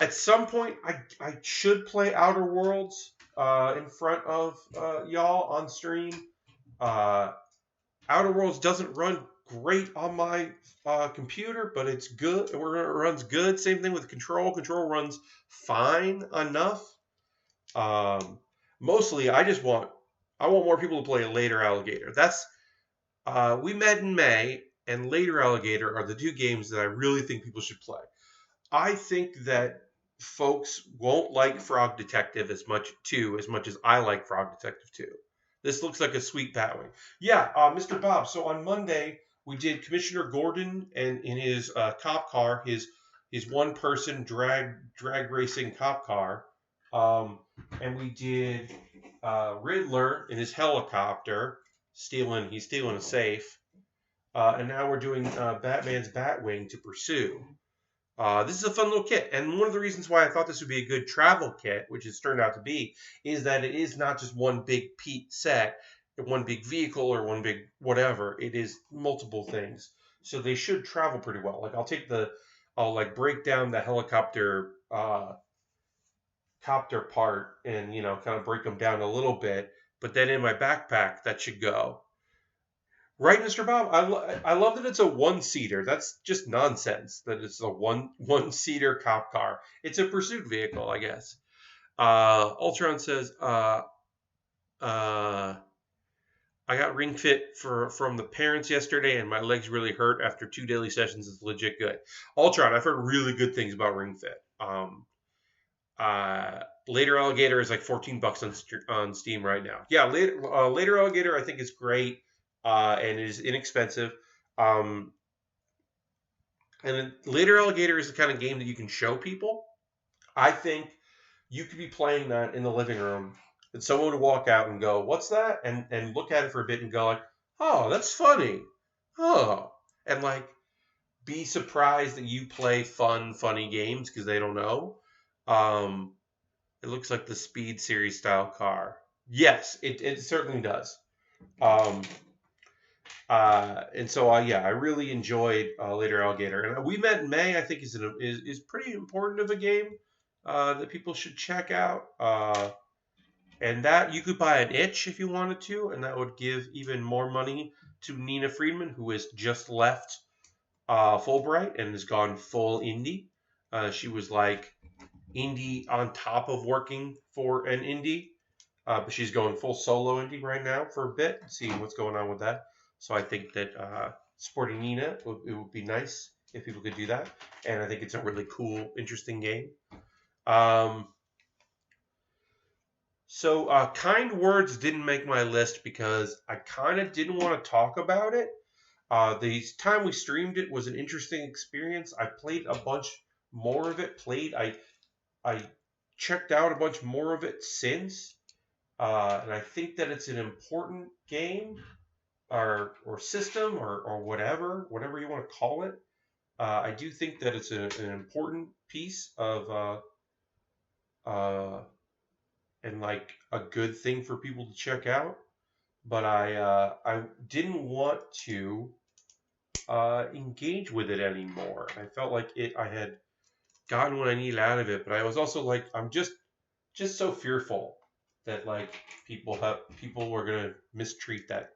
At some point, I should play Outer Worlds in front of y'all on stream. Outer Worlds doesn't run great on my computer, but it's good. It runs good. Same thing with Control. Control runs fine enough. Mostly, I want more people to play Later Alligator. We met in May, and Later Alligator are the two games that I really think people should play. I think that folks won't like Frog Detective as much as I like Frog Detective 2. This looks like a sweet Batwing. Yeah, Mr. Bob. So on Monday we did Commissioner Gordon and in his cop car, his one person drag racing cop car, um, and we did Riddler in his helicopter he's stealing a safe, and now we're doing Batman's Batwing to pursue. This is a fun little kit, and one of the reasons why I thought this would be a good travel kit, which it's turned out to be, is that it is not just one big set, one big vehicle, or one big whatever. It is multiple things, so they should travel pretty well. Like I'll like break down the helicopter copter part, and kind of break them down a little bit, but then in my backpack that should go. Right, Mr. Bob. I love that it's a one-seater. That's just nonsense. That it's a one-seater cop car. It's a pursuit vehicle, I guess. Ultron says, I got Ring Fit from the parents yesterday, and my legs really hurt after 2 daily sessions. It's legit good. Ultron, I've heard really good things about Ring Fit. Later Alligator is like $14 on Steam right now. Yeah, Later Alligator I think is great. And it is inexpensive. And then Later Alligator is the kind of game that you can show people. I think you could be playing that in the living room, and someone would walk out and go, "What's that?" and look at it for a bit and go like, "Oh, that's funny." Oh, and like be surprised that you play funny games because they don't know. It looks like the Speed Series style car. Yes, it certainly does. And so yeah, I really enjoyed Later Alligator, and we met in May. I think is pretty important of a game that people should check out. And that you could buy an itch if you wanted to, and that would give even more money to Nina Friedman, who has just left Fulbright and has gone full indie. She was like indie on top of working for an indie, but she's going full solo indie right now for a bit, seeing what's going on with that. So I think that supporting Nina, it would be nice if people could do that. And I think it's a really cool, interesting game. So Kind Words didn't make my list because I kind of didn't want to talk about it. The time we streamed it was an interesting experience. I played a bunch more of it. I checked out a bunch more of it since. And I think that it's an important game or system or whatever you want to call it. I do think that it's an important piece of and like a good thing for people to check out. But I didn't want to engage with it anymore. I felt like I had gotten what I needed out of it, but I was also like, I'm just so fearful that like people were gonna mistreat that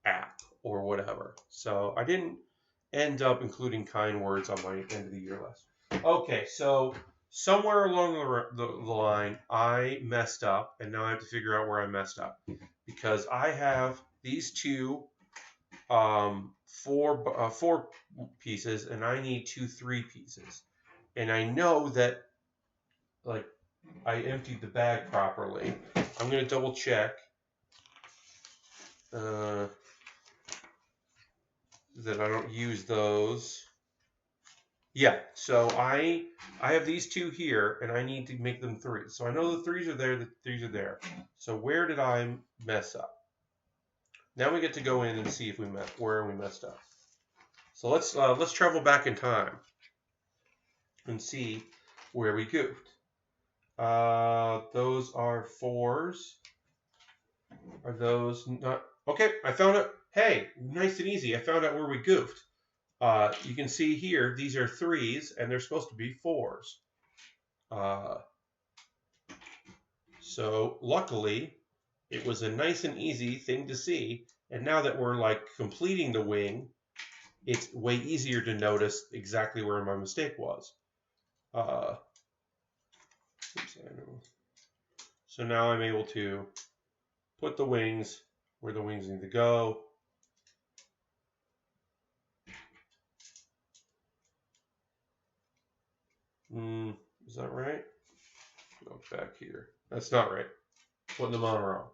app or whatever. So I didn't end up including Kind Words on my end of the year list. Okay, so somewhere along the line, I messed up, and now I have to figure out where I messed up because I have these two four pieces, and I need 2 3 pieces, and I know that like I emptied the bag properly. I'm gonna double check that I don't use those. Yeah, so I have these 2 here, and I need to make them 3. So I know the 3s are there, the 3s are there. So where did I mess up? Now we get to go in and see if where we messed up. So let's travel back in time and see where we goofed. Those are 4s. Are those not? Okay, I found it. Hey, nice and easy. I found out where we goofed. You can see here, these are 3s, and they're supposed to be 4s. So luckily, it was a nice and easy thing to see. And now that we're like completing the wing, it's way easier to notice exactly where my mistake was. Oops, So now I'm able to put the wings where the wings need to go. Is that right? Go back here. That's not right. Putting them on wrong.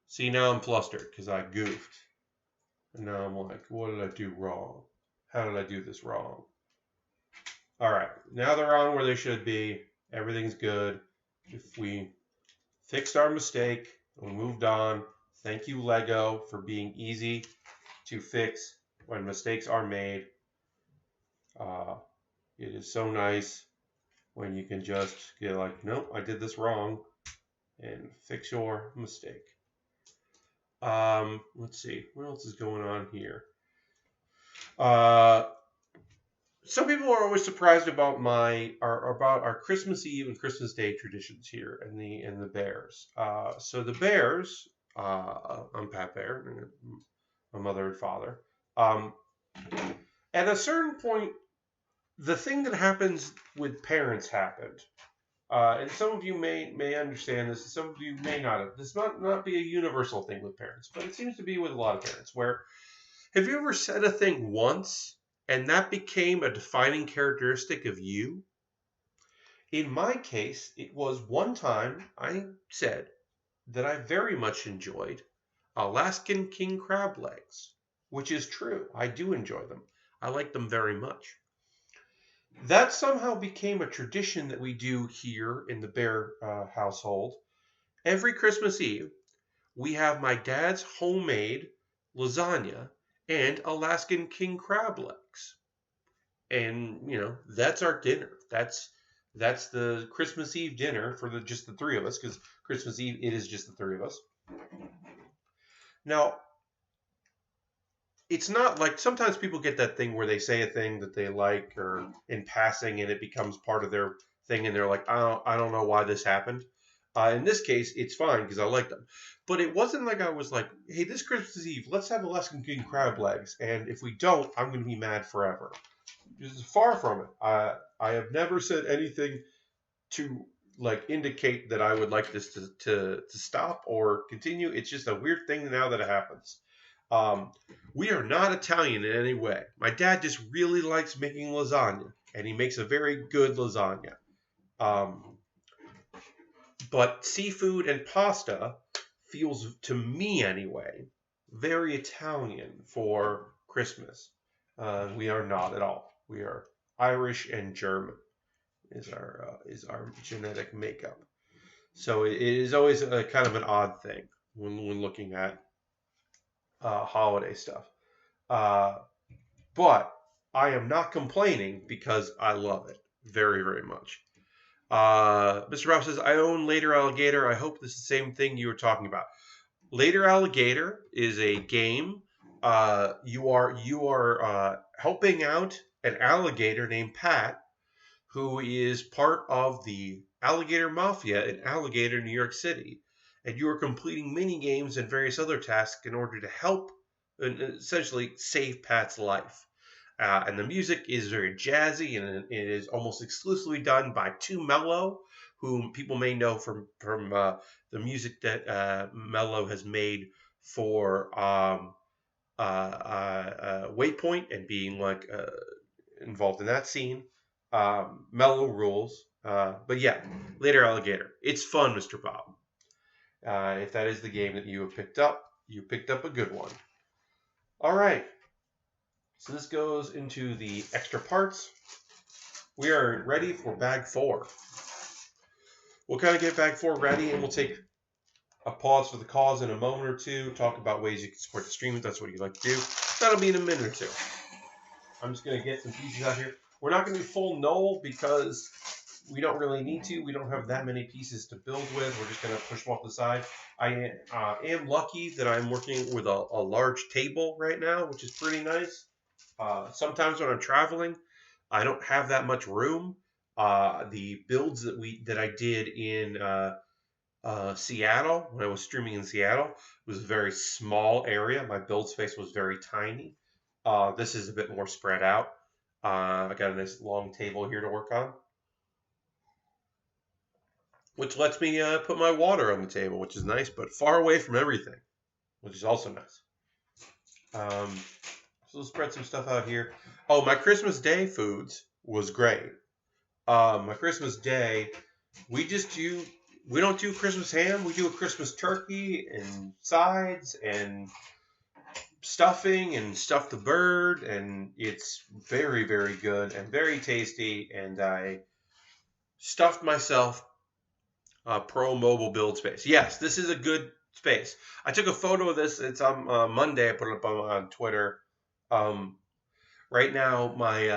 See, now I'm flustered because I goofed. And now I'm like, what did I do wrong? How did I do this wrong? All right, now they're on where they should be. Everything's good. If we fixed our mistake and we moved on, thank you, Lego, for being easy to fix when mistakes are made. It is so nice when you can just get like, nope, I did this wrong, and fix your mistake. Let's see, what else is going on here? Some people are always surprised about our Christmas Eve and Christmas Day traditions here in the Bears. So the Bears, I'm Pat Baer, my mother and father. At a certain point, the thing that happens with parents happened. And some of you may understand this, and some of you may not. This might not be a universal thing with parents, but it seems to be with a lot of parents. Where have you ever said a thing once and that became a defining characteristic of you? In my case, it was one time I said that I very much enjoyed Alaskan king crab legs, which is true. I do enjoy them. I like them very much. That somehow became a tradition that we do here in the Baer household. Every Christmas Eve, we have my dad's homemade lasagna and Alaskan king crab legs. And, that's our dinner. That's the Christmas Eve dinner for just the three of us, because Christmas Eve, it is just the three of us. Now, it's not like sometimes people get that thing where they say a thing that they like or in passing and it becomes part of their thing and they're like, I don't know why this happened. In this case, it's fine because I like them. But it wasn't like I was like, hey, this Christmas Eve, let's have Alaskan king crab legs. And if we don't, I'm going to be mad forever. This is far from it. I have never said anything to like indicate that I would like this to stop or continue. It's just a weird thing now that it happens. We are not Italian in any way. My dad just really likes making lasagna, and he makes a very good lasagna. But seafood and pasta feels, to me anyway, very Italian for Christmas. We are not at all. We are Irish and German is our genetic makeup. So it is always a kind of an odd thing when looking at holiday stuff. But I am not complaining because I love it very, very much. Mr. Ralph says, I own Later Alligator. I hope this is the same thing you were talking about. Later Alligator is a game. You are helping out an alligator named Pat, who is part of the alligator mafia in Alligator, New York City. And you are completing mini games and various other tasks in order to help and essentially save Pat's life. And the music is very jazzy, and it is almost exclusively done by 2 Mello, whom people may know from the music that Mello has made for Waypoint and being like involved in that scene. Mello rules. But yeah, Later Alligator. It's fun, Mr. Bob. If that is the game that you have picked up, you picked up a good one. All right. So this goes into the extra parts. We are ready for bag 4. We'll kind of get bag 4 ready, and we'll take a pause for the cause in a moment or two, talk about ways you can support the stream if that's what you'd like to do. That'll be in a minute or two. I'm just going to get some pieces out here. We're not going to do full null because we don't really need to. We don't have that many pieces to build with. We're just going to push them off the side. I am lucky that I'm working with a large table right now, which is pretty nice. Sometimes when I'm traveling, I don't have that much room. The builds that I did in Seattle, when I was streaming in Seattle, was a very small area. My build space was very tiny. This is a bit more spread out. I got a nice long table here to work on. which lets me put my water on the table, which is nice, but far away from everything, which is also nice. So let's spread some stuff out here. Oh, my Christmas Day foods was great. My Christmas Day, we just do. We don't do Christmas ham. We do a Christmas turkey and sides and stuffing and stuff the bird, and it's very, very good and very tasty. And I stuffed myself pro mobile build space. Yes, this is a good space. I took a photo of this. It's on Monday. I put it up on Twitter. Um, right now, my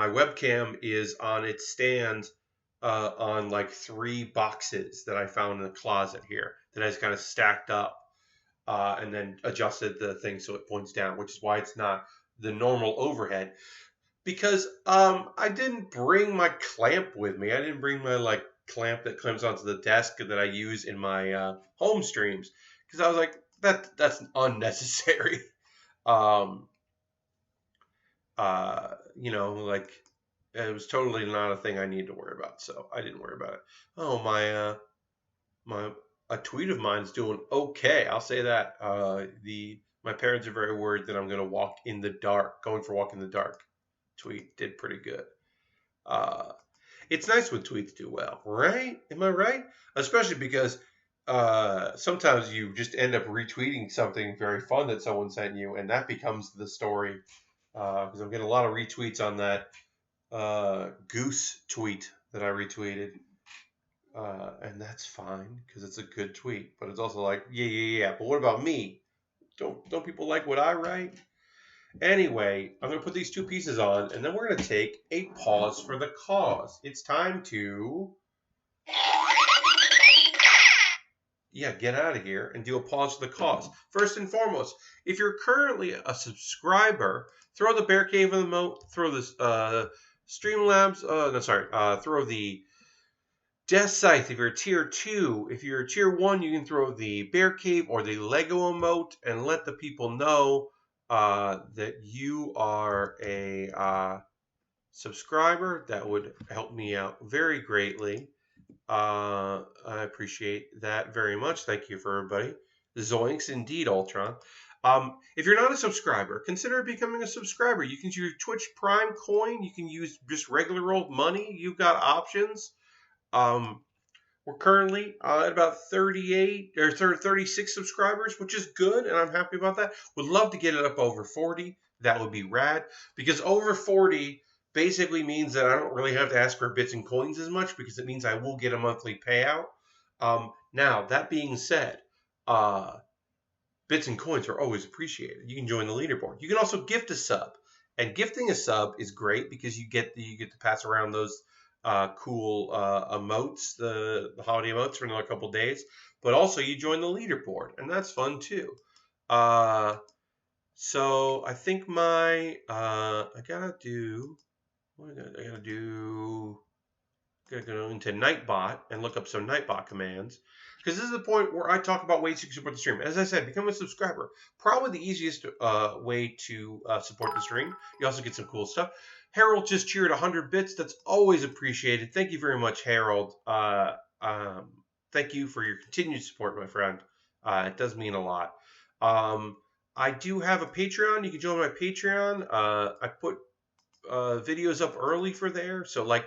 webcam is on its stand on like 3 boxes that I found in the closet here that I just kind of stacked up and then adjusted the thing so it points down, which is why it's not the normal overhead. Because I didn't bring my clamp with me. I didn't bring my like clamp that clamps onto the desk that I use in my home streams because I was like that's unnecessary. Um, like it was totally not a thing I need to worry about, so I didn't worry about it. Oh my a tweet of mine's doing okay. I'll say that. The My parents are very worried that I'm going to walk in the dark. Going for a walk in the dark. Tweet did pretty good. Uh, it's nice when tweets do well, right? Am I right? Especially because sometimes you just end up retweeting something very fun that someone sent you, and that becomes the story. Because I'm getting a lot of retweets on that goose tweet that I retweeted. And that's fine because it's a good tweet. But it's also like, yeah. But what about me? Don't people like what I write? Anyway, I'm going to put these 2 pieces on, and then we're going to take a pause for the cause. It's time to, get out of here and do a pause for the cause. First and foremost, if you're currently a subscriber, throw the Bear Cave in the moat, throw this Streamlabs, throw the Death Scythe if you're tier 2. If you're tier 1, you can throw the Bear Cave or the Lego emote and let the people know that you are a subscriber. That would help me out very greatly. I appreciate that very much. Thank you for everybody. Zoinks indeed, Ultron. If you're not a subscriber, consider becoming a subscriber. You can use Twitch Prime coin. You can use just regular old money. You've got options. We're currently at about 38 or 36 subscribers, which is good, and I'm happy about that. Would love to get it up over 40. That would be rad, because over 40 basically means that I don't really have to ask for bits and coins as much, because it means I will get a monthly payout. Now, that being said, bits and coins are always appreciated. You can join the leaderboard. You can also gift a sub, and gifting a sub is great because you get to pass around those cool emotes, the holiday emotes for another couple days. But also you join the leaderboard, and that's fun too. So I think I gotta go into Nightbot and look up some Nightbot commands. Because this is the point where I talk about ways you can support the stream. As I said, become a subscriber. Probably the easiest way to support the stream. You also get some cool stuff. Harold just cheered 100 bits. That's always appreciated. Thank you very much, Harold. Thank you for your continued support, my friend. It does mean a lot. I do have a Patreon. You can join my Patreon. I put videos up early for there. So, like,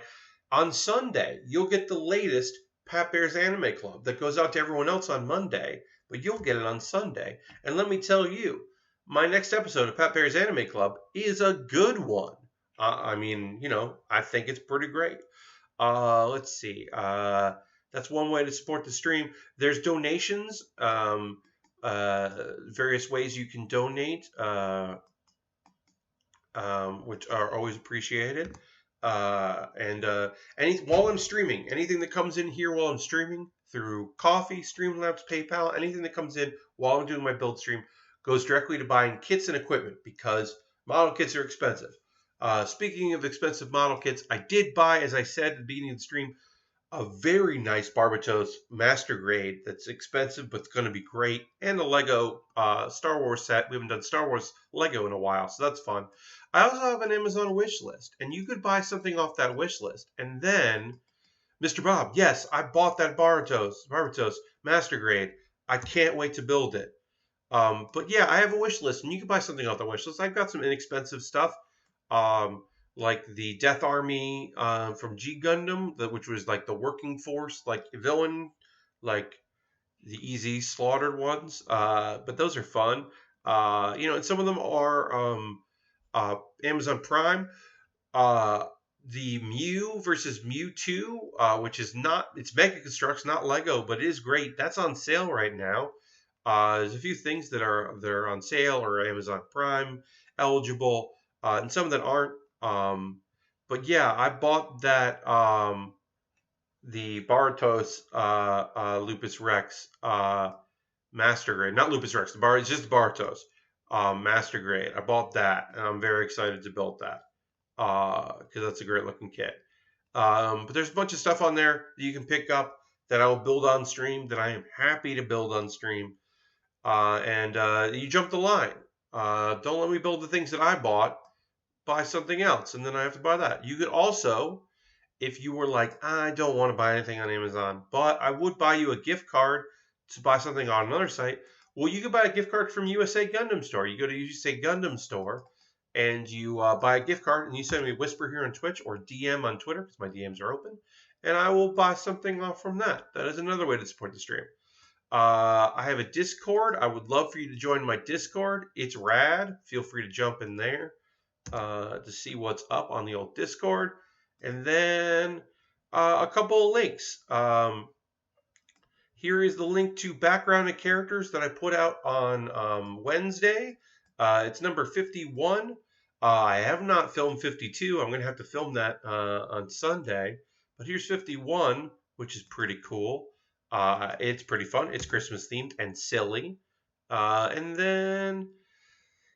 on Sunday, you'll get the latest Pat Bear's Anime Club that goes out to everyone else on Monday, but you'll get it on Sunday. And let me tell you, my next episode of Pat Bear's Anime Club is a good one. I think it's pretty great. Let's see. That's one way to support the stream. There's donations, various ways you can donate, which are always appreciated. While I'm streaming, anything that comes in here while I'm streaming through Coffee, Streamlabs, PayPal, anything that comes in while I'm doing my build stream goes directly to buying kits and equipment because model kits are expensive. Speaking of expensive model kits, I did buy, as I said at the beginning of the stream, a very nice Barbatos Master Grade that's expensive but it's going to be great, and a Lego Star Wars set. We haven't done Star Wars Lego in a while, so that's fun. I also have an Amazon wish list, and you could buy something off that wish list, and then Mr. Bob, yes, I bought that Barbatos Master Grade. I can't wait to build it. But yeah, I have a wish list, and you can buy something off the wish list. I've got some inexpensive stuff, um, like the Death Army from G Gundam, which was like the working force, like villain, like the easy slaughtered ones. But those are fun. And some of them are Amazon Prime. Uh, the Mew versus Mewtwo, which is not, it's Mega Constructs, not Lego, but it is great. That's on sale right now. There's a few things that are on sale or Amazon Prime eligible, and some that aren't. But yeah, I bought that the Bartos Lupus Rex Master Grade, not Lupus Rex. It's just Bartos Master Grade. I bought that, and I'm very excited to build that because that's a great looking kit. But there's a bunch of stuff on there that you can pick up that I will build on stream that I am happy to build on stream. And you jump the line. Don't let me build the things that I bought. Buy something else, and then I have to buy that. You could also, if you were like, I don't want to buy anything on Amazon, but I would buy you a gift card to buy something on another site. Well, you could buy a gift card from USA Gundam Store. You go to USA Gundam Store, and you buy a gift card, and you send me a whisper here on Twitch or DM on Twitter because my DMs are open, and I will buy something off from that. That is another way to support the stream. I have a Discord. I would love for you to join my Discord. It's rad. Feel free to jump in there to see what's up on the old Discord. And then a couple of links. Here is the link to background and characters that I put out on Wednesday. It's number 51. I have not filmed 52. I'm going to have to film that on Sunday. But here's 51, which is pretty cool. It's pretty fun. It's Christmas themed and silly. And then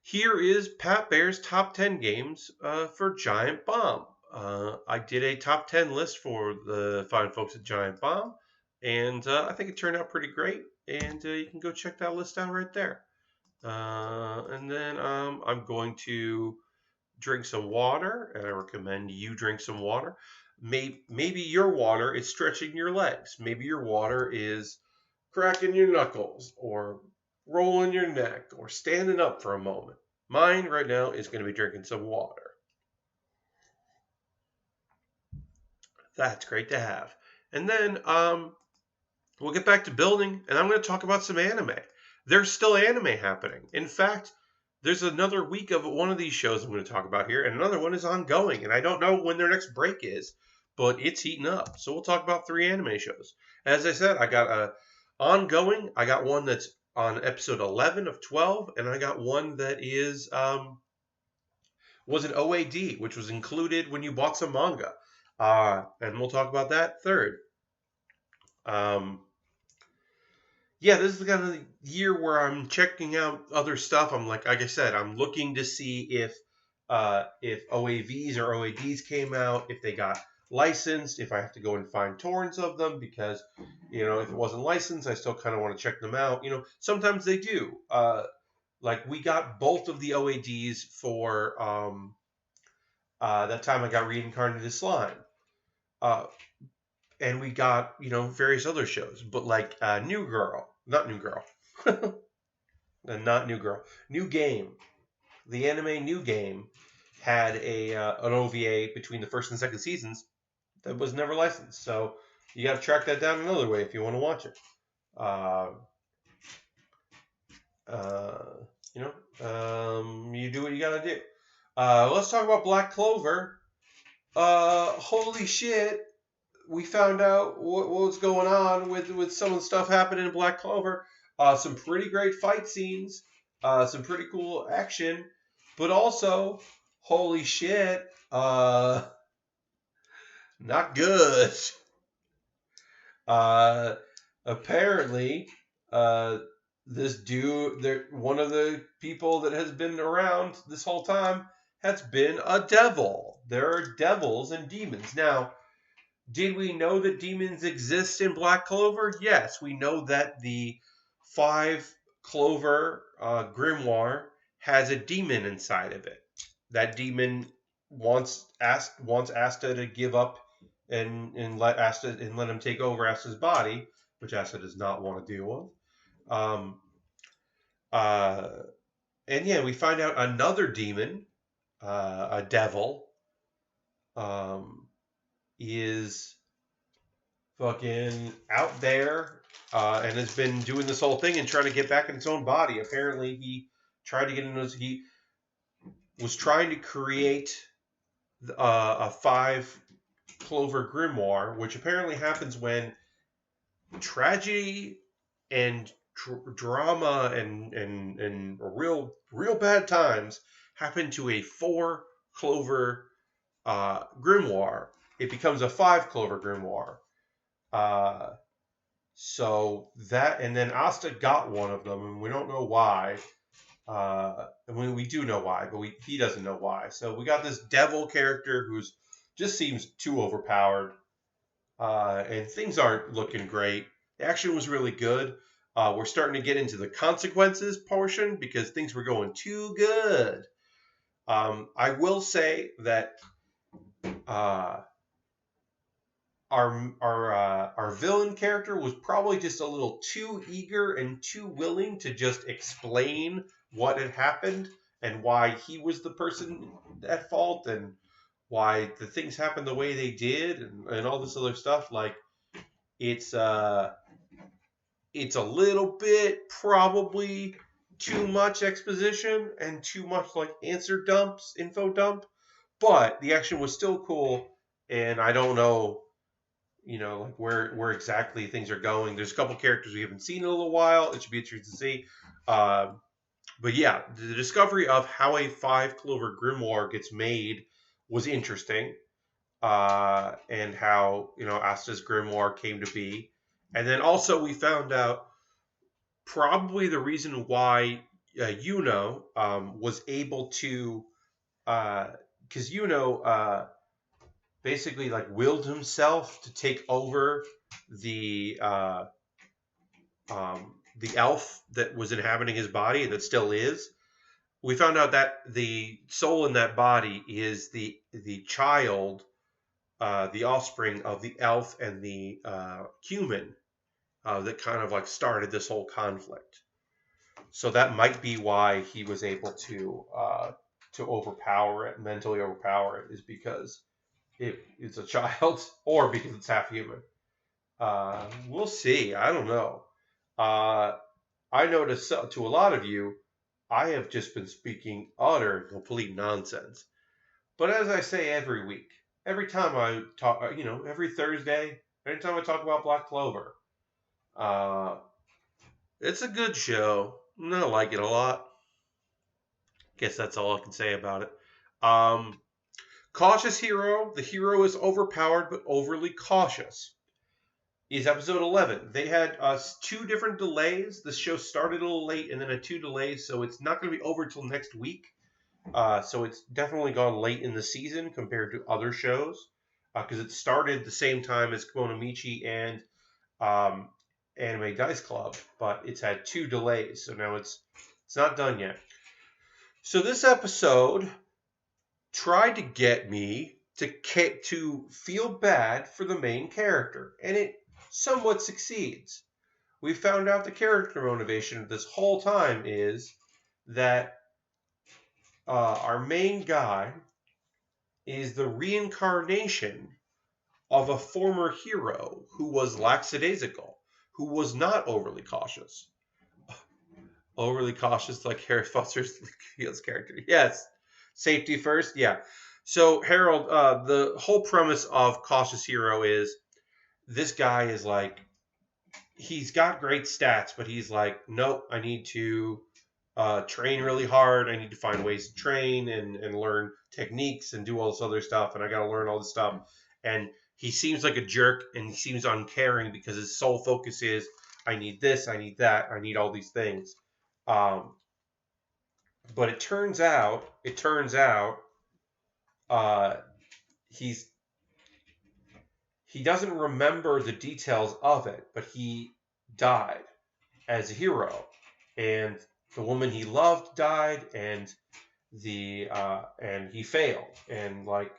here is Pat Baer's top 10 games for Giant Bomb. I did a top 10 list for the fine folks at Giant Bomb, and I think it turned out pretty great. And you can go check that list out right there. And then I'm going to drink some water, and I recommend you drink some water. Maybe your water is stretching your legs. Maybe your water is cracking your knuckles or rolling your neck or standing up for a moment. Mine right now is going to be drinking some water. That's great to have. And then we'll get back to building, and I'm going to talk about some anime. There's still anime happening. In fact, there's another week of one of these shows I'm going to talk about here, and another one is ongoing, and I don't know when their next break is, but it's heating up. So we'll talk about 3 anime shows. As I said, I got a ongoing. I got one that's on episode 11 of 12, and I got one that is was an OAD, which was included when you bought some manga. And we'll talk about that third. Yeah, this is the kind of year where I'm checking out other stuff. Like I said, I'm looking to see if OAVs or OADs came out, if they got licensed, if I have to go and find torrents of them, because, if it wasn't licensed, I still kind of want to check them out. Sometimes they do. Like we got both of the OADs for that time I got Reincarnated Slime. And we got, various other shows, but like New Girl, not New Girl, not New Girl, New Game, the anime New Game had an OVA between the first and second seasons that was never licensed. So you got to track that down another way if you want to watch it. You do what you got to do. Let's talk about Black Clover. Holy shit. We found out what was going on with some of the stuff happening in Black Clover. Some pretty great fight scenes, some pretty cool action, but also, holy shit, not good. Apparently, this dude, one of the people that has been around this whole time, has been a devil. There are devils and demons. Now, did we know that demons exist in Black Clover? Yes, we know that the 5 Clover grimoire has a demon inside of it. That demon wants Asta to give up let him take over Asta's body, which Asta does not want to deal with. Uh, and yeah, we find out another demon, a devil, um, is fucking out there and has been doing this whole thing and trying to get back in its own body. Apparently, he was trying to create a 5 Clover grimoire, which apparently happens when tragedy and drama and real bad times happen to a 4 Clover grimoire. It becomes a 5 Clover grimoire. So that, and then Asta got one of them, and we don't know why. And we do know why, but he doesn't know why. So we got this devil character who's just seems too overpowered, and things aren't looking great. The action was really good. We're starting to get into the consequences portion because things were going too good. I will say that our villain character was probably just a little too eager and too willing to just explain what had happened and why he was the person at fault and why the things happened the way they did and all this other stuff. Like it's a little bit probably too much exposition and too much like info dump, but the action was still cool. And I don't know, like where exactly things are going. There's a couple characters we haven't seen in a little while. It should be interesting to see. But yeah, the discovery of how a 5 Clover grimoire gets made was interesting, and how Asta's grimoire came to be, and then also we found out probably the reason why Yuno was able to, because basically like willed himself to take over the elf that was inhabiting his body and that still is. We found out that the soul in that body is the child, the offspring of the elf and the human that kind of like started this whole conflict. So that might be why he was able to mentally overpower it, is because it's a child or because it's half human. We'll see. I don't know. I noticed to a lot of you, I have just been speaking utter and complete nonsense. But as I say every week, every time I talk, every Thursday, anytime I talk about Black Clover, it's a good show. I like it a lot. Guess that's all I can say about it. Cautious Hero. The hero is overpowered but overly cautious. Is episode 11. They had 2 different delays. The show started a little late and then had 2 delays, so it's not going to be over till next week. So it's definitely gone late in the season compared to other shows, because it started the same time as Konomichi and Anime Dice Club, but it's had 2 delays, so now it's not done yet. So this episode tried to get me to feel bad for the main character, and it somewhat succeeds. We found out the character motivation this whole time is that our main guy is the reincarnation of a former hero who was lackadaisical, who was not overly cautious. Overly cautious, like Harry Foster's character. Yes. Safety first. Yeah. So, Harold, the whole premise of Cautious Hero is this guy is like, he's got great stats, but he's like, nope, I need to train really hard. I need to find ways to train and learn techniques and do all this other stuff. And I got to learn all this stuff. And he seems like a jerk and he seems uncaring because his sole focus is, I need this, I need that, I need all these things. But it turns out, he doesn't remember the details of it, but he died as a hero, and the woman he loved died, and he failed, and like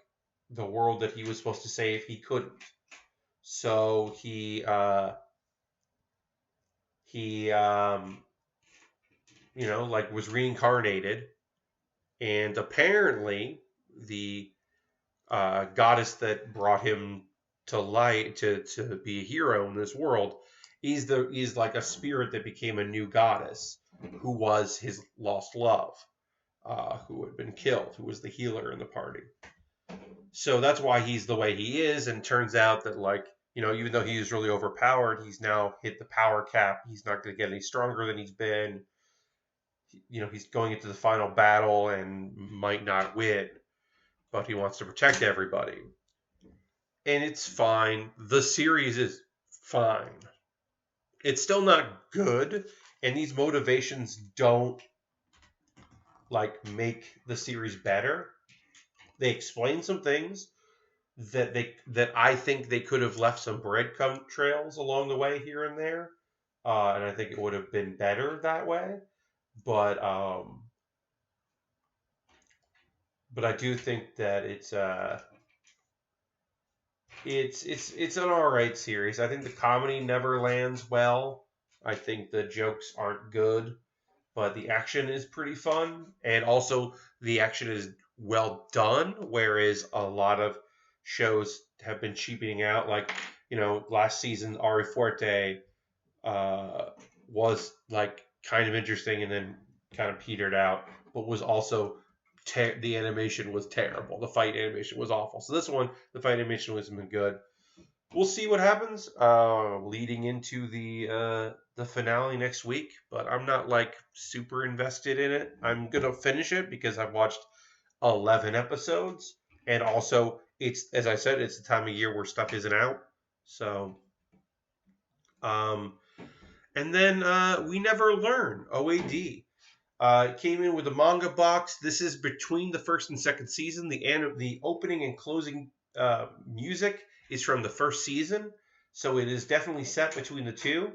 the world that he was supposed to save, he couldn't. So he like was reincarnated, and apparently the goddess that brought him to light to be a hero in this world, he's like a spirit that became a new goddess who was his lost love, who had been killed, who was the healer in the party. So that's why he's the way he is. And turns out that, like, even though he is really overpowered, he's now hit the power cap. He's not going to get any stronger than he's been. He's going into the final battle and might not win, but he wants to protect everybody. And it's fine. The series is fine. It's still not good, and these motivations don't like make the series better. They explain some things that I think they could have left some breadcrumb trails along the way here and there, and I think it would have been better that way. But I do think that it's an all right series. I think the comedy never lands well. I think the jokes aren't good, but the action is pretty fun, and also the action is well done. Whereas a lot of shows have been cheapening out, like last season Ari Forte was like kind of interesting and then kind of petered out, but was also the animation was terrible. The fight animation was awful. So this one, the fight animation wasn't been good. We'll see what happens leading into the finale next week, but I'm not like super invested in it. I'm gonna finish it because I've watched 11 episodes, and also it's, as I said, it's the time of year where stuff isn't out. So, and then We Never Learn OAD. It came in with a manga box. This is between the first and second season. The opening and closing music is from the first season, so it is definitely set between the two,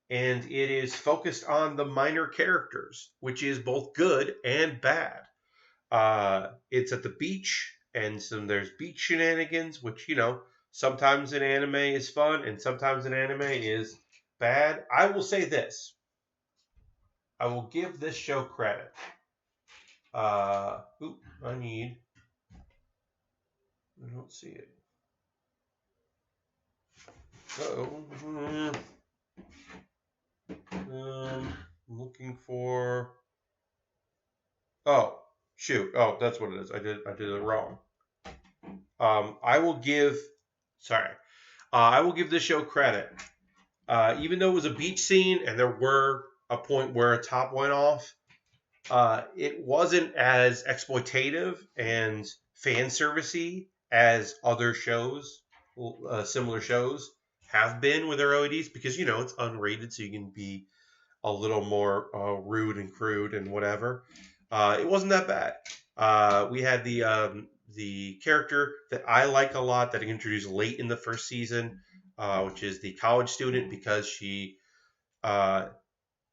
and it is focused on the minor characters, which is both good and bad. It's at the beach, and there's beach shenanigans, which sometimes an anime is fun, and sometimes an anime is bad. I will say this. I will give this show credit. I don't see it. I'm looking for. Oh, shoot. Oh, that's what it is. I did it wrong. I will give. Sorry. I will give this show credit. Even though it was a beach scene and there were a point where a top went off, it wasn't as exploitative and fan servicey as other shows, similar shows, have been with their OEDs, because it's unrated, so you can be a little more rude and crude and whatever. It wasn't that bad. We had the character that I like a lot that I introduced late in the first season, which is the college student, because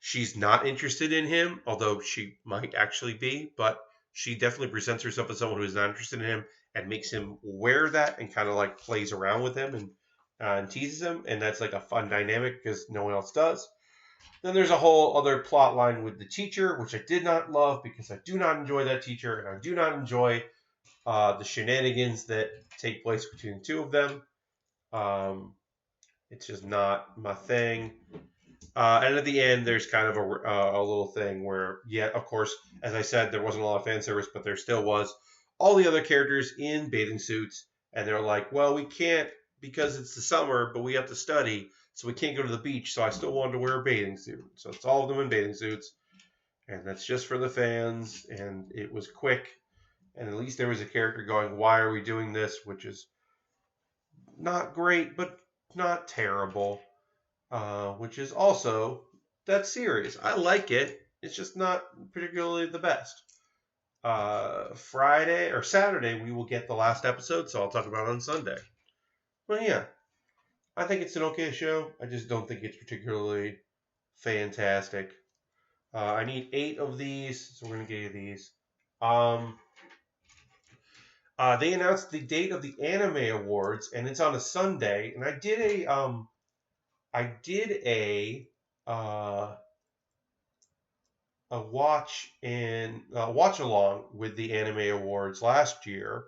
she's not interested in him, although she might actually be, but she definitely presents herself as someone who is not interested in him and makes him aware of that and kind of like plays around with him and teases him, and that's like a fun dynamic because no one else does. Then there's a whole other plot line with the teacher, which I did not love because I do not enjoy that teacher, and I do not enjoy the shenanigans that take place between the two of them. It's just not my thing. And at the end, there's kind of a little thing where, yeah, of course, as I said, there wasn't a lot of fan service, but there still was all the other characters in bathing suits, and they're like, well, we can't because it's the summer, but we have to study, so we can't go to the beach, so I still wanted to wear a bathing suit. So it's all of them in bathing suits, and that's just for the fans, and it was quick, and at least there was a character going, why are we doing this, which is not great, but not terrible. Which is also that series. I like it. It's just not particularly the best. Friday or Saturday, we will get the last episode, so I'll talk about it on Sunday. But yeah, I think it's an okay show. I just don't think it's particularly fantastic. I need 8 of these, so we're going to get you these. They announced the date of the Anime Awards, and it's on a Sunday. And I did uh, a watch along with the Anime Awards last year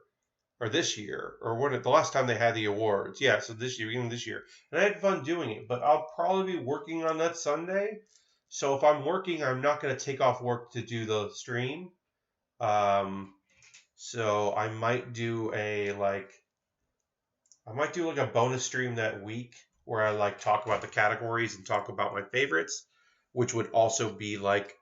or this year or what the last time they had the awards. Yeah, so this year, beginning of this year, and I had fun doing it. But I'll probably be working on that Sunday. So if I'm working, I'm not going to take off work to do the stream. Um, so I might do like a bonus stream that week where I like talk about the categories and talk about my favorites, which would also be like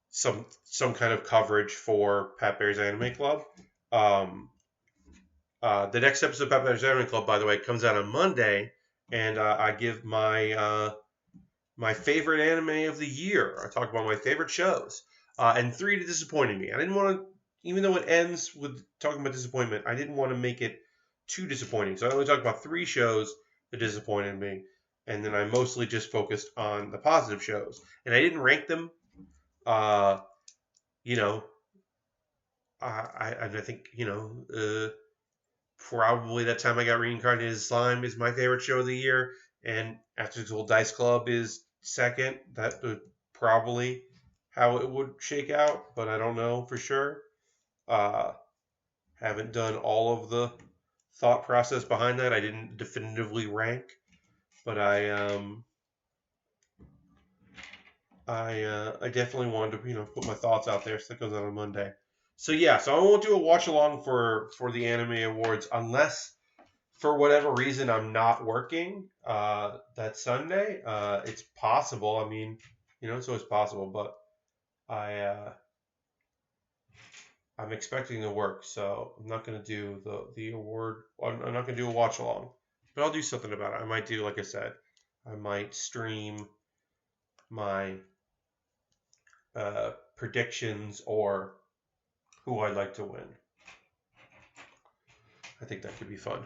some kind of coverage for Pat Bear's Anime Club. Um, the next episode of Pat Bear's Anime Club, by the way, comes out on Monday, and I give my favorite anime of the year. I talk about my favorite shows, and 3 that disappointed me. I didn't want to, even though it ends with talking about disappointment, I didn't want to make it too disappointing. So I only talked about 3 shows that disappointed me, and then I mostly just focused on the positive shows, and I didn't rank them. Uh, you know, I think probably that time I got reincarnated as slime is my favorite show of the year, and After School Dice Club is second. That would probably how it would shake out, but I don't know for sure. Uh, haven't done all of the thought process behind that. I didn't definitively rank, but I definitely wanted to put my thoughts out there. So that goes out on Monday. So yeah, so I won't do a watch along for the anime awards unless for whatever reason I'm not working that Sunday. It's possible. I mean, it's always possible, but I I'm expecting to work, so I'm not going to do the award. I'm not going to do a watch along, but I'll do something about it. I might do, like I said, I might stream my predictions or who I'd like to win. I think that could be fun.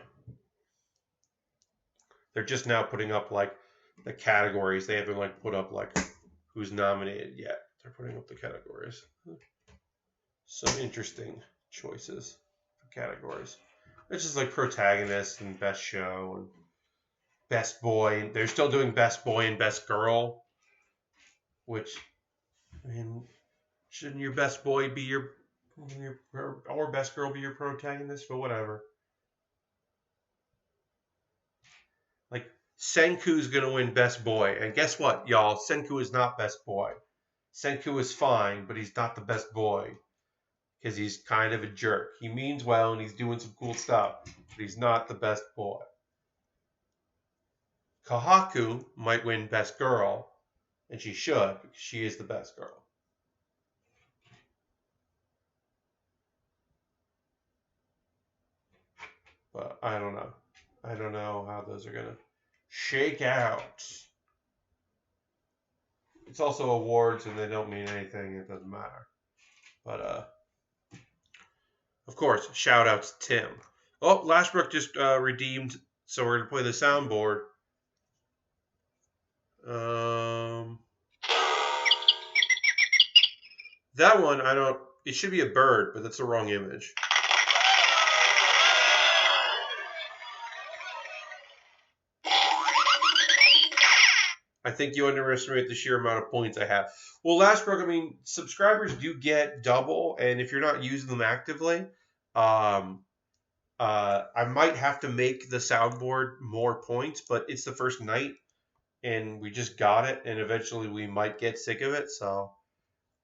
They're just now putting up like the categories. They haven't like put up like who's nominated yet. They're putting up the categories. Some interesting choices for categories. It's just like protagonist and best show and best boy. They're still doing best boy and best girl, which I mean, shouldn't your best boy be your or best girl be your protagonist? But whatever. Like Senku's gonna win best boy, and guess what, y'all? Senku is not best boy. Senku is fine, but he's not the best boy because he's kind of a jerk. He means well and he's doing some cool stuff, but he's not the best boy. Kahaku might win best girl, and she should because she is the best girl. But I don't know. I don't know how those are gonna shake out. It's also awards and they don't mean anything. It doesn't matter. But of course, shout out to Tim. Oh, Lashbrook just redeemed, so we're gonna play the soundboard. That one I don't. It should be a bird, but that's the wrong image. I think you underestimate the sheer amount of points I have. Well, Lashbrook, I mean, subscribers do get double, and if you're not using them actively, I might have to make the soundboard more points, but it's the first night, and we just got it, and eventually we might get sick of it. So,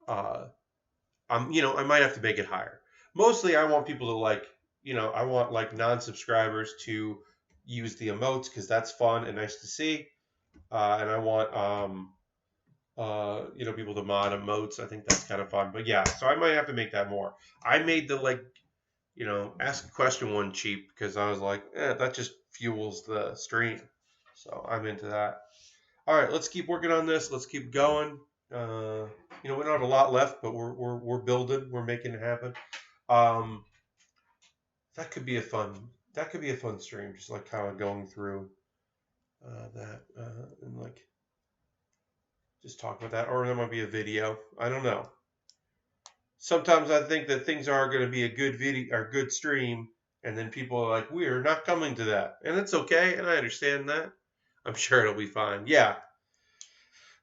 I might have to make it higher. Mostly, I want people to I want like non-subscribers to use the emotes because that's fun and nice to see. And I want people to mod emotes. I think that's kind of fun. But yeah, so I might have to make that more. I made the ask a question one cheap because I was like, that just fuels the stream. So I'm into that. All right, let's keep working on this. Let's keep going. We don't have a lot left, but we're building. We're making it happen. That could be a fun stream. Just like kind of going through that and like just talk about that, or there might be a video. I don't know. sometimes I think that things are going to be a good video or good stream, and then people are like, "We're not coming to that," and it's okay, and I understand that. I'm sure it'll be fine. Yeah,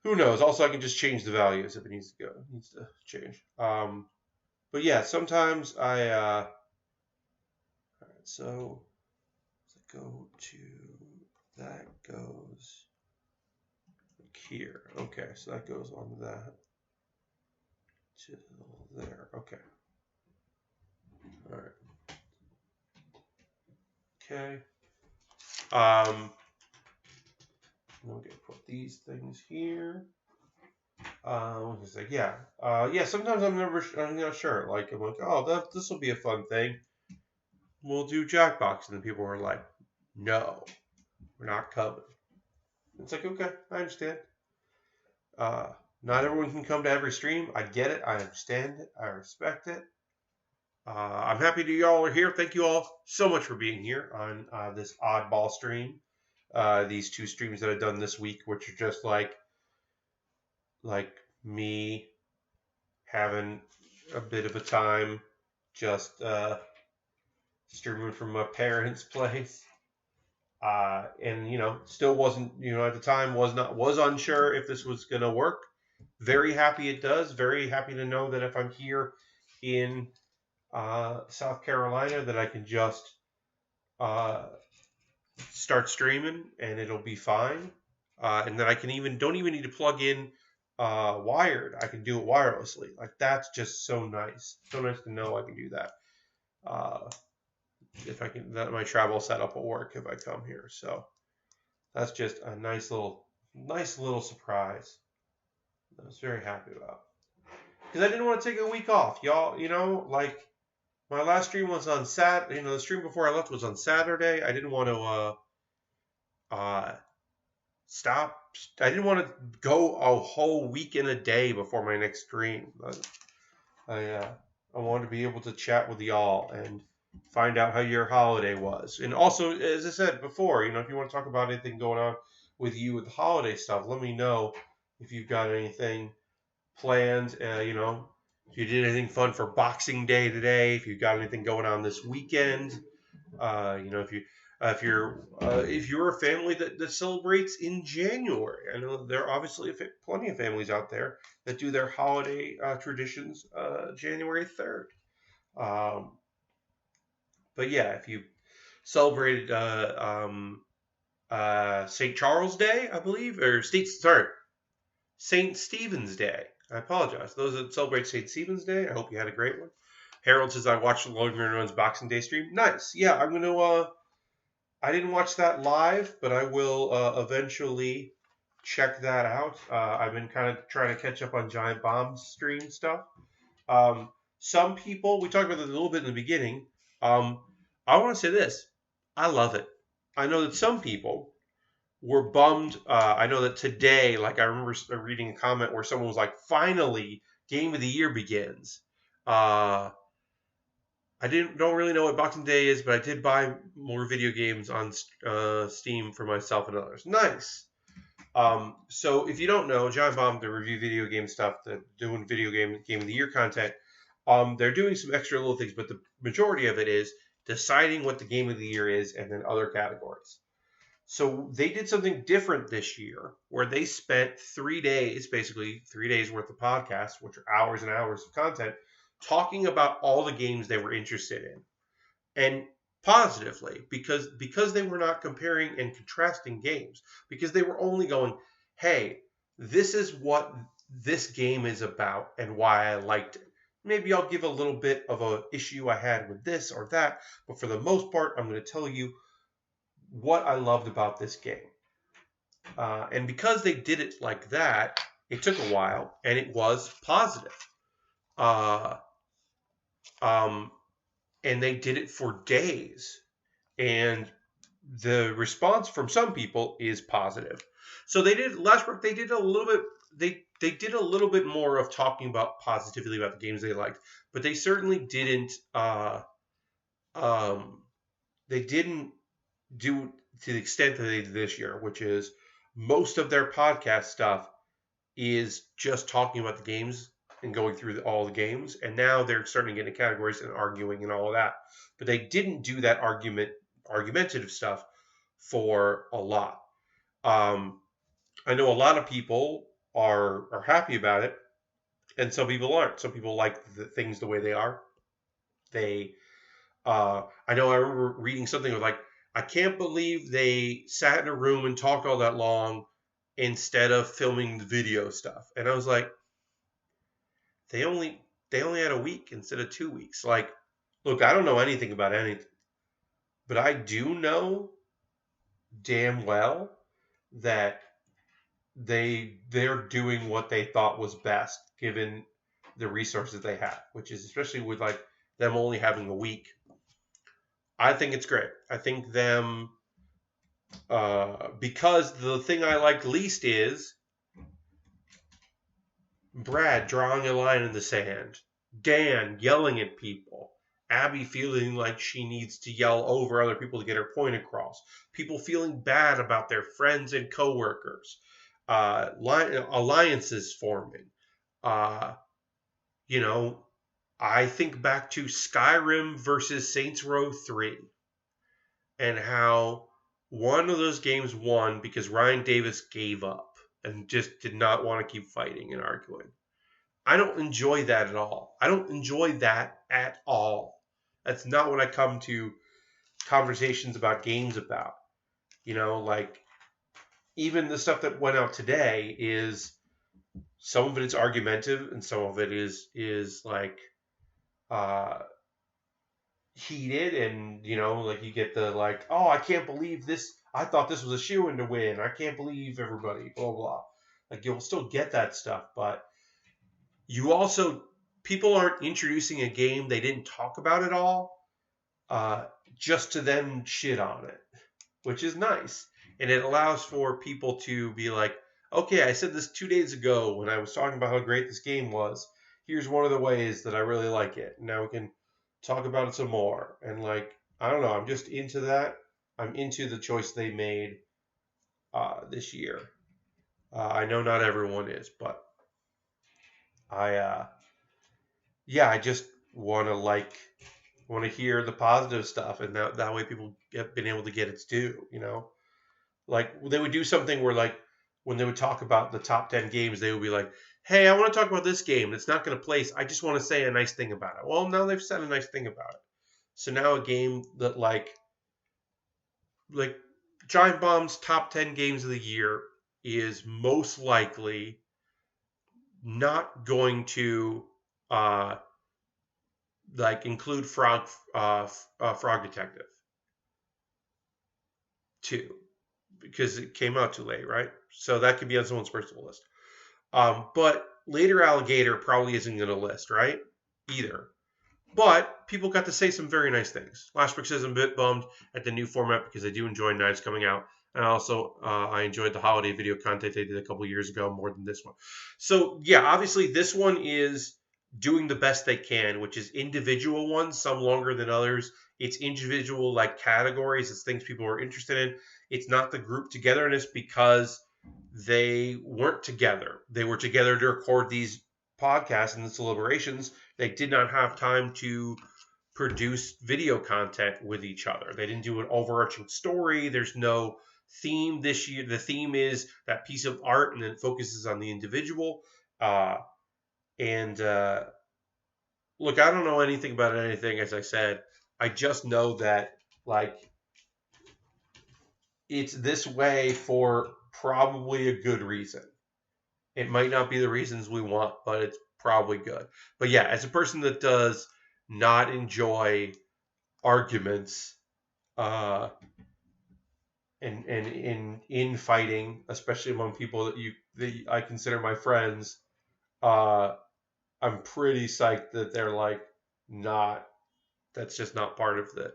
who knows? Also, I can just change the values if it needs to go. It needs to change. But yeah, sometimes I. All right, so let's go to that goes here. Okay, so that goes on that to there. Okay. All right. Okay. I'm gonna put these things here. What was I say? Yeah. Yeah. Sometimes I'm not sure. Like I'm like, oh, this will be a fun thing. We'll do Jackbox, and then people are like, no, we're not coming. It's like, okay, I understand. Uh, Not everyone can come to every stream. I get it. I understand it. I respect it. I'm happy that y'all are here. Thank you all so much for being here on this oddball stream. These two streams that I've done this week, which are just like me having a bit of a time, just streaming from my parents' place. And still wasn't, at the time was unsure if this was gonna work. Very happy it does. Very happy to know that if I'm here in South Carolina, that I can just uh, start streaming and it'll be fine. And that I can don't even need to plug in wired. I can do it wirelessly. Like that's just so nice. So nice to know I can do that. Uh, if I can, that my travel setup will work if I come here. So that's just a nice little surprise. I was very happy about because I didn't want to take a week off, y'all. Like my last stream was on the stream before I left was on Saturday. I didn't want to stop. I didn't want to go a whole week and a day before my next stream. I wanted to be able to chat with y'all and find out how your holiday was. And also, as I said before, if you want to talk about anything going on with you with the holiday stuff, let me know if you've got anything planned. If you did anything fun for Boxing Day today, if you've got anything going on this weekend. If you're a family that celebrates in January, I know there are obviously plenty of families out there that do their holiday traditions January 3rd. But yeah, if you celebrated St. Charles Day, I believe, or St. Stephen's Day. I apologize. Those that celebrate St. Stephen's Day, I hope you had a great one. Harold says I watched the Logan Runs Boxing Day stream. Nice. Yeah, I'm gonna. I didn't watch that live, but I will eventually check that out. I've been kind of trying to catch up on Giant Bomb's stream stuff. Some people, we talked about this a little bit in the beginning. I want to say this. I love it. I know that some people were bummed. I know that today, like I remember reading a comment where someone was like, finally, Game of the Year begins. I don't really know what Boxing Day is, but I did buy more video games on Steam for myself and others. Nice. So if you don't know, John Baum, to review video game stuff, doing video game of the year content, they're doing some extra little things, but the majority of it is deciding what the game of the year is and then other categories. So they did something different this year where they spent 3 days, basically 3 days worth of podcasts, which are hours and hours of content, talking about all the games they were interested in. And positively, because they were not comparing and contrasting games, because they were only going, hey, this is what this game is about and why I liked it. Maybe I'll give a little bit of an issue I had with this or that, but for the most part, I'm going to tell you what I loved about this game. And because they did it like that, it took a while, and it was positive. And they did it for days. And the response from some people is positive. So they did last week. They did a little bit. They did a little bit more of talking about positively about the games they liked, but they certainly didn't. They didn't do to the extent that they did this year, which is most of their podcast stuff is just talking about the games and going through all the games. And now they're starting to get into categories and arguing and all of that. But they didn't do that argumentative stuff for a lot. Um, I know a lot of people are happy about it, and some people aren't. Some people like the things the way they are. They, I know I remember reading something with like, I can't believe they sat in a room and talked all that long instead of filming the video stuff. And I was like, they only they only had a week instead of 2 weeks. Like, look, I don't know anything about anything, but I do know damn well that they're doing what they thought was best given the resources they have, which is especially with like them only having a week. I think it's great. I think them because the thing I like least is Brad drawing a line in the sand, Dan yelling at people, Abby feeling like she needs to yell over other people to get her point across, people feeling bad about their friends and coworkers, alliances forming. Uh, you know, I think back to Skyrim versus Saints Row 3 and how one of those games won because Ryan Davis gave up and just did not want to keep fighting and arguing. I don't enjoy that at all. I don't enjoy that at all. That's not what I come to conversations about games about. Like even the stuff that went out today is some of it is argumentative and some of it is like uh heated and like you get the like, oh, I can't believe this. I thought this was a shoo-in to win. I can't believe everybody, blah blah. Like you'll still get that stuff, but you also people aren't introducing a game they didn't talk about at all, uh, just to then shit on it, which is nice, and it allows for people to be like, okay, I said this 2 days ago when I was talking about how great this game was. Here's one of the ways that I really like it. Now we can talk about it some more. And like, I don't know, I'm just into that. I'm into the choice they made this year. I know not everyone is, but I yeah, I just want to hear the positive stuff, and that way people get been able to get its due. Like they would do something where like when they would talk about the top 10 games, they would be like, "Hey, I want to talk about this game. It's not going to place. I just want to say a nice thing about it." Well, now they've said a nice thing about it. So now a game that like Giant Bomb's top 10 games of the year is most likely not going to uh, like include Frog Detective 2 because it came out too late, right? So that could be on someone's personal list. But Later Alligator probably isn't going to list, right? Either. But people got to say some very nice things. Last Brick says I'm a bit bummed at the new format because I do enjoy Knives coming out. And also, I enjoyed the holiday video content they did a couple years ago more than this one. So, yeah, obviously this one is doing the best they can, which is individual ones, some longer than others. It's individual like categories. It's things people are interested in. It's not the group togetherness because they weren't together. They were together to record these podcasts and the deliberations. They did not have time to produce video content with each other. They didn't do an overarching story. There's no theme this year. The theme is that piece of art, and then it focuses on the individual. And look, I don't know anything about anything, as I said. I just know that like it's this way for probably a good reason. It might not be the reasons we want, but it's probably good. But yeah, as a person that does not enjoy arguments and in fighting, especially among people that I consider my friends, I'm pretty psyched that they're like not. That's just not part of it.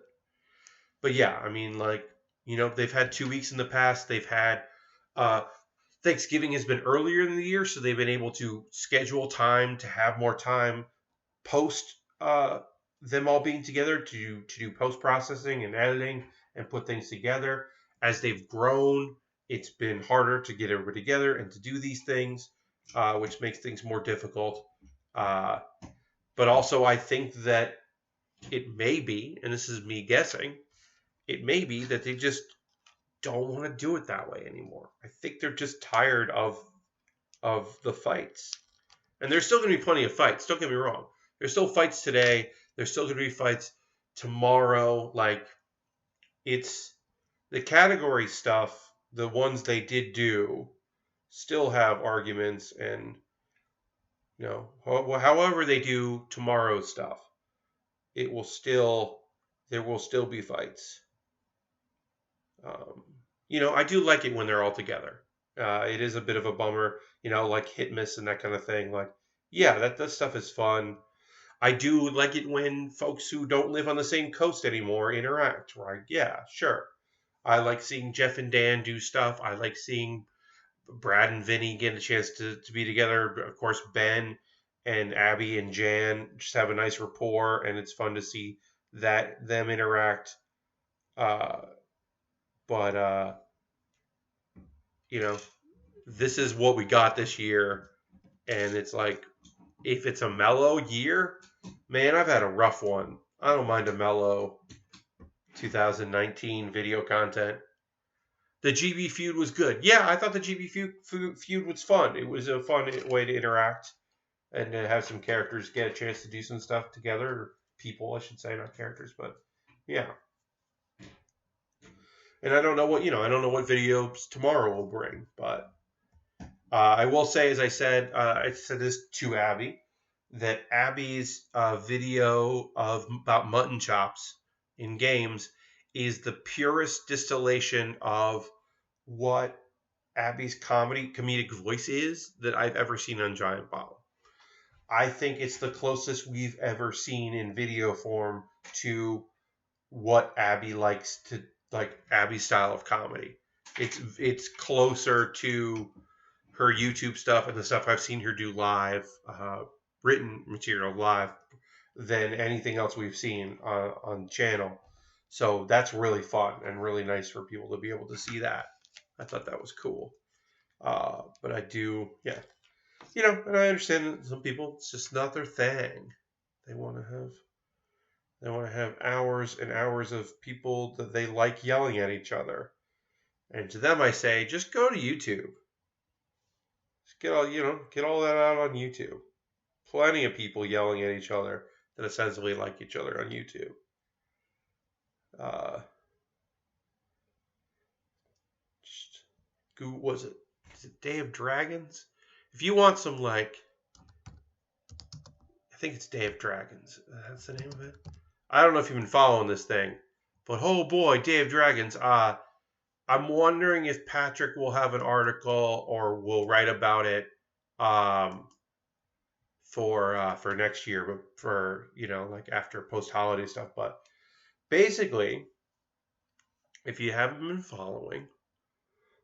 But yeah, I mean, like they've had 2 weeks in the past. They've had Thanksgiving has been earlier in the year, so they've been able to schedule time to have more time post them all being together to do post processing and editing and put things together. As they've grown, it's been harder to get everybody together and to do these things, which makes things more difficult. Uh, but also, I think that it may be, and this is me guessing, it may be that they just don't want to do it that way anymore. I think they're just tired of the fights. And there's still going to be plenty of fights. Don't get me wrong. There's still fights today. There's still going to be fights tomorrow. Like, it's the category stuff, the ones they did do, still have arguments. And, however they do tomorrow's stuff, it will still, there will still be fights. Um, I do like it when they're all together. It is a bit of a bummer, like hit miss and that kind of thing. Like, yeah, that stuff is fun. I do like it when folks who don't live on the same coast anymore interact, right? Yeah, sure. I like seeing Jeff and Dan do stuff. I like seeing Brad and Vinny get a chance to be together. Of course, Ben and Abby and Jan just have a nice rapport, and it's fun to see them interact. Uh, but this is what we got this year, and it's like, if it's a mellow year, man, I've had a rough one. I don't mind a mellow 2019 video content. The GB feud was good. Yeah, I thought the GB feud was fun. It was a fun way to interact and to have some characters get a chance to do some stuff together. Or people, I should say, not characters, but yeah. And I don't know what videos tomorrow will bring, but I will say, as I said this to Abby, that Abby's video about mutton chops in games is the purest distillation of what Abby's comedic voice is that I've ever seen on Giant Bomb. I think it's the closest we've ever seen in video form to what Abby likes to, like Abby's style of comedy. It's closer to her YouTube stuff and the stuff I've seen her do live, written material live, than anything else we've seen on the channel. So that's really fun and really nice for people to be able to see that. I thought that was cool. But I do, yeah. And I understand that some people, it's just not their thing. They want to have hours and hours of people that they like yelling at each other. And to them I say, just go to YouTube. Just get all that out on YouTube. Plenty of people yelling at each other that essentially like each other on YouTube. Was it Day of Dragons? If you want some, like, I think it's Day of Dragons. That's the name of it. I don't know if you've been following this thing, but oh boy, Day of Dragons. I'm wondering if Patrick will have an article or will write about it for next year, but for like after post holiday stuff. But basically, if you haven't been following,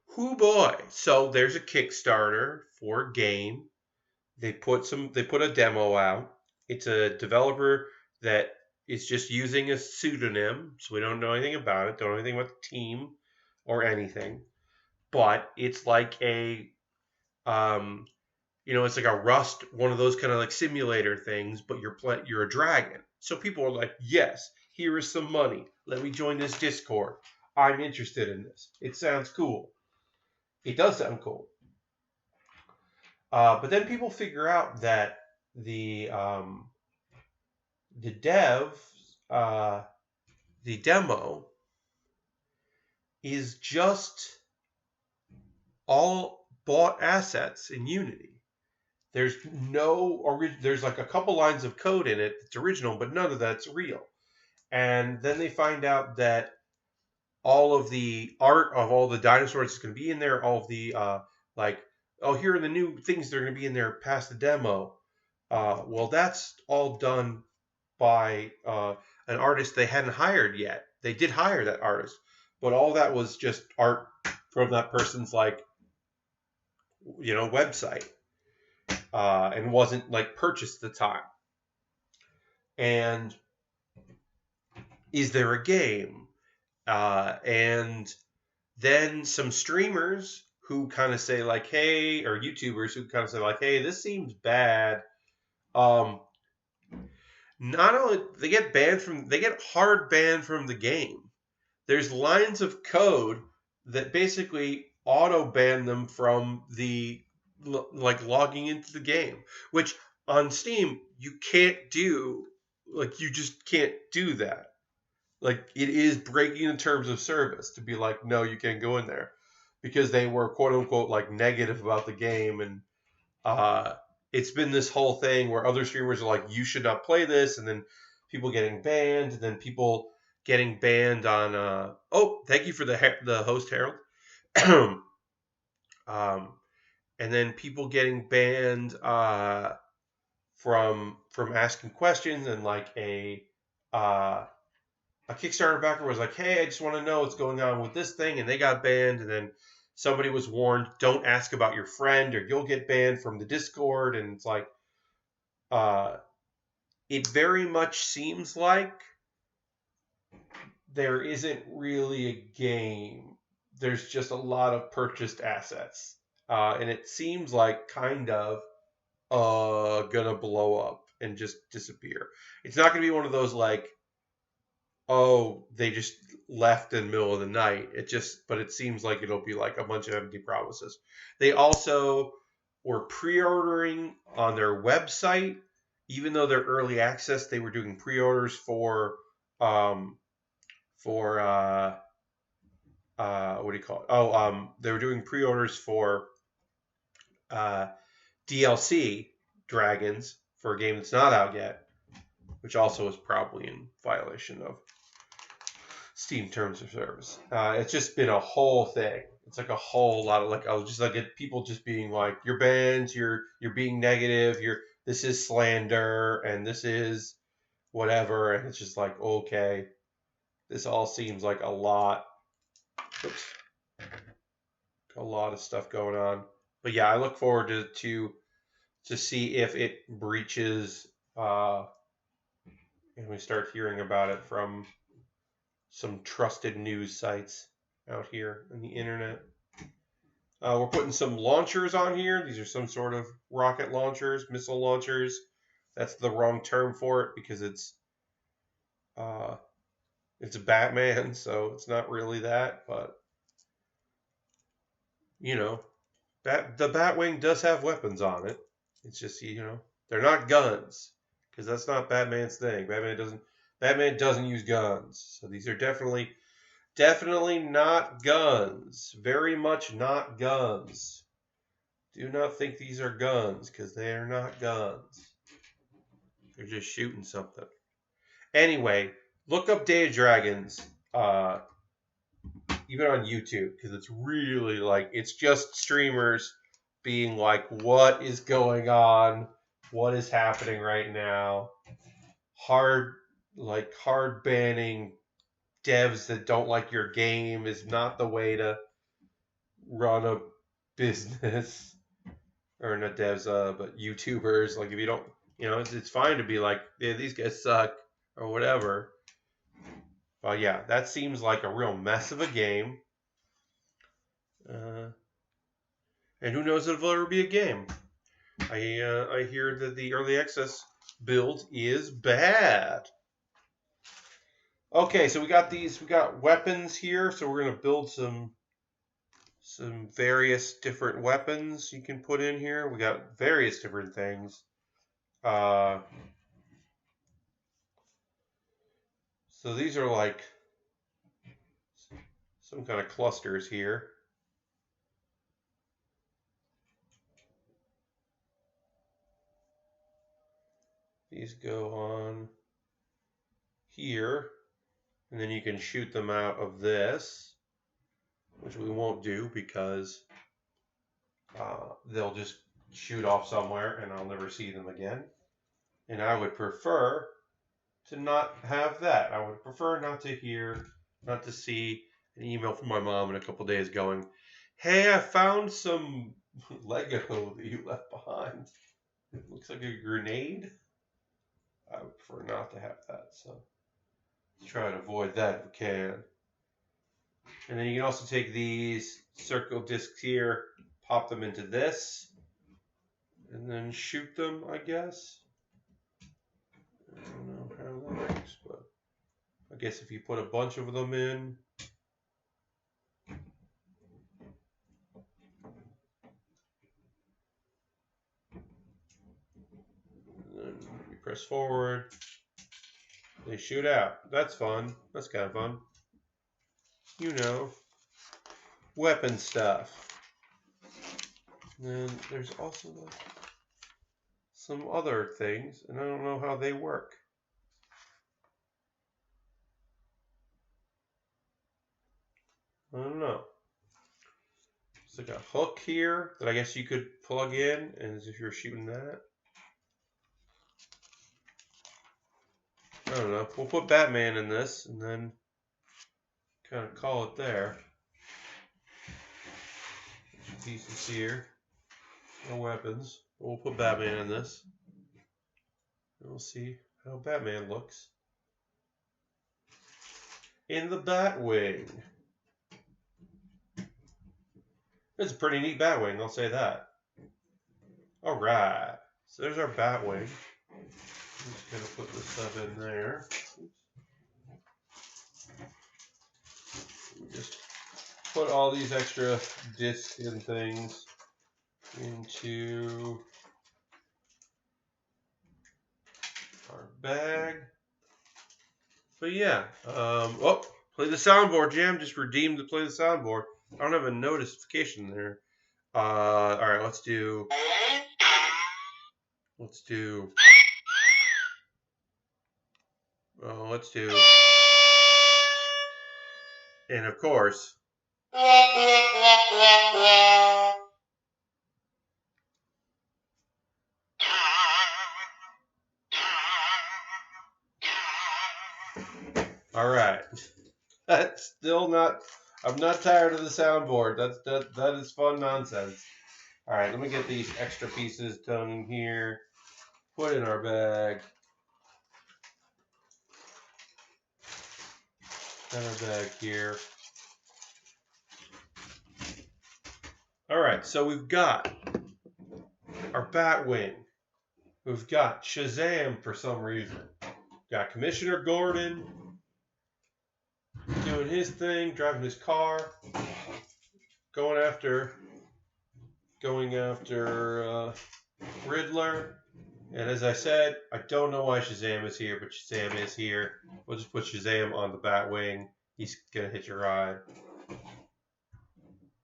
hoo boy! So there's a Kickstarter for a game. They put a demo out. It's a developer that is just using a pseudonym, so we don't know anything about it, don't know anything about the team or anything. But it's like it's like a Rust, one of those kind of like simulator things, but you're a dragon. So people are like, yes, here is some money. Let me join this Discord. I'm interested in this. It sounds cool. It does sound cool. But then people figure out that the demo is just all bought assets in Unity. There's there's like a couple lines of code in it that's original, but none of that's real. And then they find out that all of the art of all the dinosaurs is going to be in there, all of the here are the new things that are going to be in there past the demo. Well, that's all done by an artist they hadn't hired yet. They did hire that artist, but all that was just art from that person's website, and wasn't like purchased at the time. And is there a game? And then some streamers who kind of say like, hey, or YouTubers who kind of say like, hey, this seems bad. Um, not only they get hard banned from the game. There's lines of code that basically auto ban them from the like logging into the game, which on Steam you can't do. Like you just can't do that. Like it is breaking the terms of service to be like, no, you can't go in there because they were quote unquote like negative about the game, and uh, it's been this whole thing where other streamers are like, you should not play this, and then people getting banned, and then people getting banned on. Oh, thank you for the host Harold. um, and then people getting banned from asking questions, and like uh, a Kickstarter backer was like, hey, I just want to know what's going on with this thing, and they got banned, and then somebody was warned, don't ask about your friend or you'll get banned from the Discord, and it's like, uh, it very much seems like there isn't really a game. There's just a lot of purchased assets. And it seems like kind of gonna blow up and just disappear. It's not gonna be one of those like, oh, they just left in the middle of the night. But it seems like it'll be like a bunch of empty promises. They also were pre-ordering on their website, even though they're early access. They were doing pre-orders um, for what do you call it? They were doing pre-orders for uh, DLC Dragons for a game that's not out yet, which also is probably in violation of Steam terms of service. It's just been a whole thing. It's like a whole lot of like I was just like people just being like, you're banned, you're being negative, this is slander, and this is whatever, and it's just like, okay, this all seems like a lot. Oops, a lot of stuff going on. But yeah, I look forward to see if it breaches and we start hearing about it from some trusted news sites out here on the internet. We're putting some launchers on here. These are some sort of rocket launchers, missile launchers. That's the wrong term for it because it's a Batman, so it's not really that. But you know, the Batwing does have weapons on it. It's just they're not guns because that's not Batman's thing. Batman doesn't use guns. So these are definitely not guns. Very much not guns. Do not think these are guns because they are not guns. They're just shooting something. Anyway, look up Day of Dragons, even on YouTube, because it's really like it's just streamers being like, "What is going on? What is happening right now?" Hard banning devs that don't like your game is not the way to run a business. Or not devs, but YouTubers. Like if you don't, it's fine to be like, yeah, these guys suck or whatever. But yeah, that seems like a real mess of a game. And who knows if it'll ever be a game? I hear that the early access build is bad. Okay, so we got weapons here. So we're gonna build some various different weapons you can put in here. We got various different things. So these are like some kind of clusters here. These go on here, and then you can shoot them out of this, which we won't do because they'll just shoot off somewhere and I'll never see them again. And I would prefer to not have that. I would prefer not to see an email from my mom in a couple days going, "Hey, I found some Lego that you left behind. It looks like a grenade." I would prefer not to have that, so let's try to avoid that if we can. And then you can also take these circle discs here, pop them into this, and then shoot them, I guess. I don't know how that works, but I guess if you put a bunch of them in. And then you press forward. They shoot out. That's fun. That's kind of fun. You know, weapon stuff. And then there's also some other things, and I don't know how they work. I don't know. It's like a hook here that I guess you could plug in, and as if you're shooting that. I don't know. We'll put Batman in this, and then kind of call it there. Pieces here. No weapons. We'll put Batman in this. And we'll see how Batman looks in the Batwing. It's a pretty neat Batwing, I'll say that. All right. So there's our Batwing. I'm just going to put this stuff in there. Just put all these extra discs and things into our bag. But yeah, play the soundboard, Jam. Just redeemed to play the soundboard. I don't have a notification there. All right, let's do. And of course. All right. That's still not. I'm not tired of the soundboard. That is fun nonsense. All right, let me get these extra pieces done in here. Put in our bag. And our bag here. All right, so we've got our Batwing. We've got Shazam for some reason. Got Commissioner Gordon doing his thing, driving his car, going after Riddler. And as I said, I don't know why Shazam is here, but Shazam is here. We'll just put Shazam on the Batwing. He's gonna hit your ride.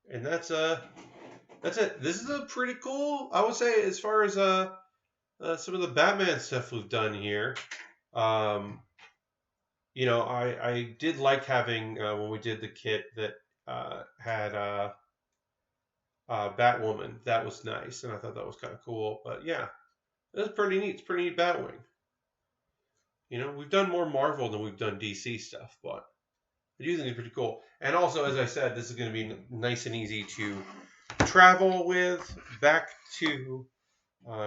And that's it. This is a pretty cool, I would say, as far as some of the Batman stuff we've done here. You know, I did like having when we did the kit that had Batwoman. That was nice, and I thought that was kind of cool. But yeah, it was pretty neat. It's pretty neat Batwing. You know, we've done more Marvel than we've done DC stuff, but I do think it's pretty cool. And also, as I said, this is going to be nice and easy to travel with back to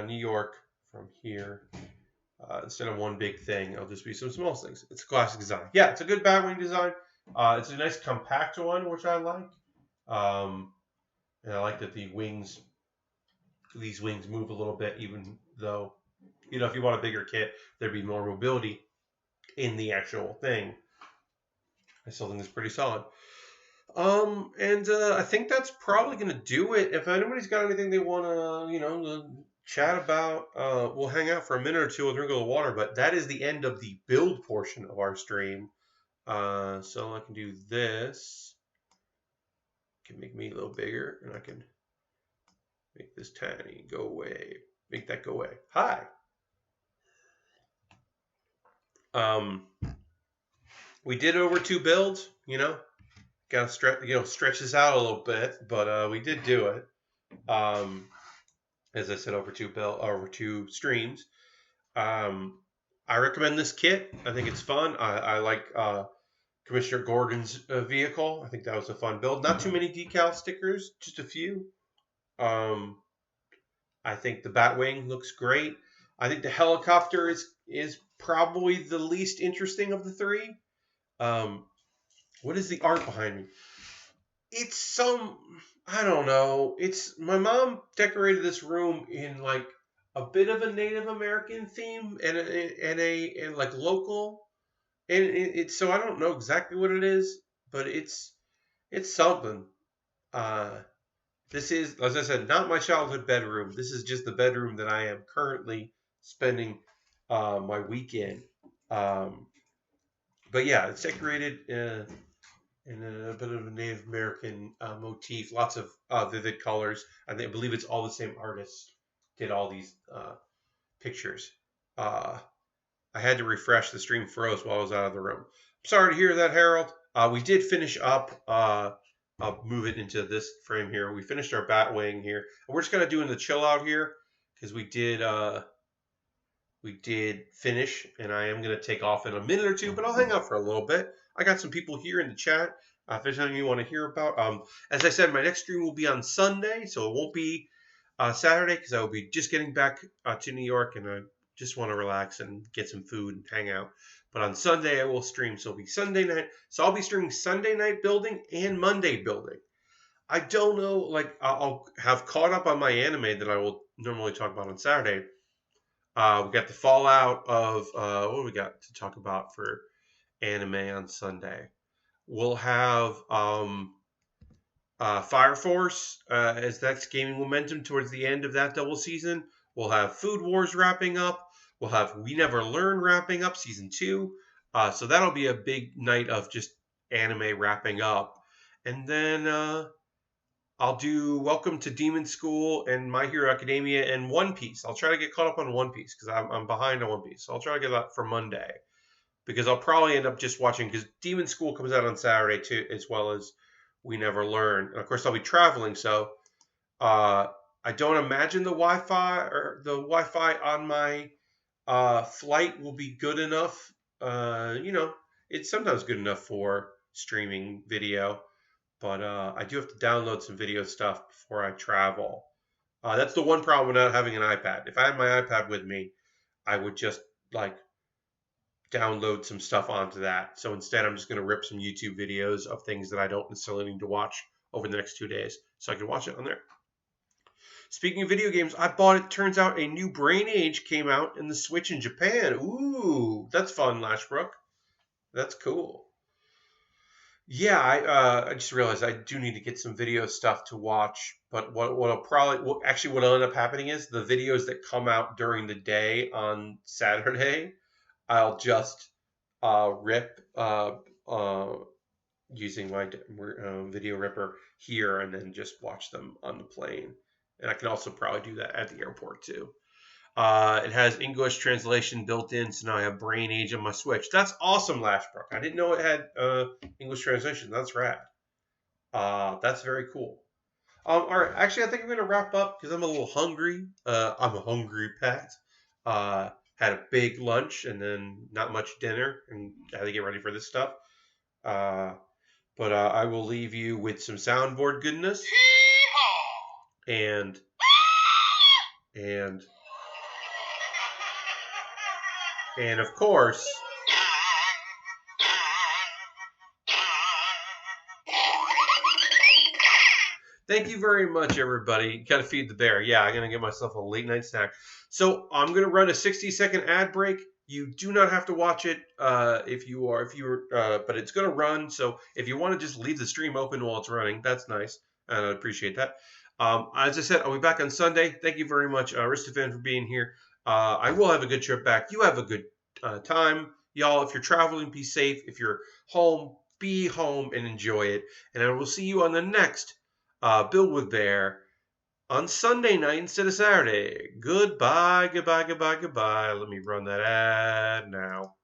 New York from here. Instead of one big thing, it'll just be some small things. It's a classic design. Yeah, it's a good Batwing design. It's a nice compact one, which I like. And I like that these wings move a little bit, even though, you know, if you want a bigger kit, there'd be more mobility in the actual thing. I still think it's pretty solid. And I think that's probably going to do it. If anybody's got anything they want to, chat about, we'll hang out for a minute or two and drink a little water, but that is the end of the build portion of our stream. So I can do this. Can make me a little bigger, and I can make this tiny go away. Make that go away. Hi. We did over 2 builds, Gotta stretch this out a little bit, but we did do it. As I said, over 2 streams. I recommend this kit. I think it's fun. I like Commissioner Gordon's vehicle. I think that was a fun build. Not too many decal stickers, just a few. I think the Batwing looks great. I think the helicopter is probably the least interesting of the 3. What is the art behind me? It's I don't know. My mom decorated this room in like a bit of a Native American theme and like local, and it's so I don't know exactly what it is, but it's something. Uh, this is, as I said, not my childhood bedroom. This is just the bedroom that I am currently spending my weekend. Um, but yeah, it's decorated in a bit of a Native American motif. Lots of vivid colors. I believe it's all the same artist did all these pictures. Uh, I had to refresh. The stream froze while I was out of the room. Sorry to hear that, Harold. We did finish up. I'll move it into this frame here. We finished our Batwing here. And we're just kind of doing the chill out here because we did finish, and I am going to take off in a minute or two, but I'll hang out for a little bit. I got some people here in the chat. If there's anything you want to hear about, as I said, my next stream will be on Sunday, so it won't be Saturday because I will be just getting back to New York, and I just want to relax and get some food and hang out. But on Sunday I will stream, so it'll be Sunday night. So I'll be streaming Sunday night building and Monday building. I don't know, like I'll have caught up on my anime that I will normally talk about on Saturday. We got the fallout of what do we got to talk about for anime on Sunday? We'll have Fire Force as that's gaining momentum towards the end of that double season. We'll have Food Wars wrapping up. We'll have We Never Learn wrapping up season 2. So that'll be a big night of just anime wrapping up. And then I'll do Welcome to Demon School and My Hero Academia and One Piece. I'll try to get caught up on One Piece because I'm behind on One Piece. So I'll try to get that for Monday because I'll probably end up just watching because Demon School comes out on Saturday too, as well as We Never Learn. And of course, I'll be traveling, so I don't imagine the Wi-Fi on my flight will be good enough. It's sometimes good enough for streaming video. But I do have to download some video stuff before I travel. That's the one problem with not having an iPad. If I had my iPad with me, I would just like download some stuff onto that. So instead, I'm just going to rip some YouTube videos of things that I don't necessarily need to watch over the next 2 days, so I can watch it on there. Speaking of video games, I bought it. Turns out a new Brain Age came out in the Switch in Japan. Ooh, that's fun, Lashbrook. That's cool. Yeah, I just realized I do need to get some video stuff to watch. But what will end up happening is the videos that come out during the day on Saturday, I'll just rip using my video ripper here and then just watch them on the plane. And I can also probably do that at the airport too. It has English translation built in, so now I have Brain Age on my Switch. That's awesome, Lashbrook. I didn't know it had English translation. That's rad. That's very cool. All right, actually, I think I'm going to wrap up because I'm a little hungry. I'm a hungry Pat. Had a big lunch and then not much dinner, and had to get ready for this stuff. But I will leave you with some soundboard goodness. And of course, thank you very much, everybody. Gotta feed the bear. Yeah, I'm gonna get myself a late night snack. So I'm gonna run a 60-second ad break. You do not have to watch it but it's gonna run. So if you want to just leave the stream open while it's running, that's nice. I appreciate that. As I said, I'll be back on Sunday. Thank you very much, Aristophan, for being here. I will have a good trip back. You have a good time. Y'all, if you're traveling, be safe. If you're home, be home and enjoy it. And I will see you on the next Build with Bear on Sunday night instead of Saturday. Goodbye, goodbye, goodbye, goodbye. Let me run that ad now.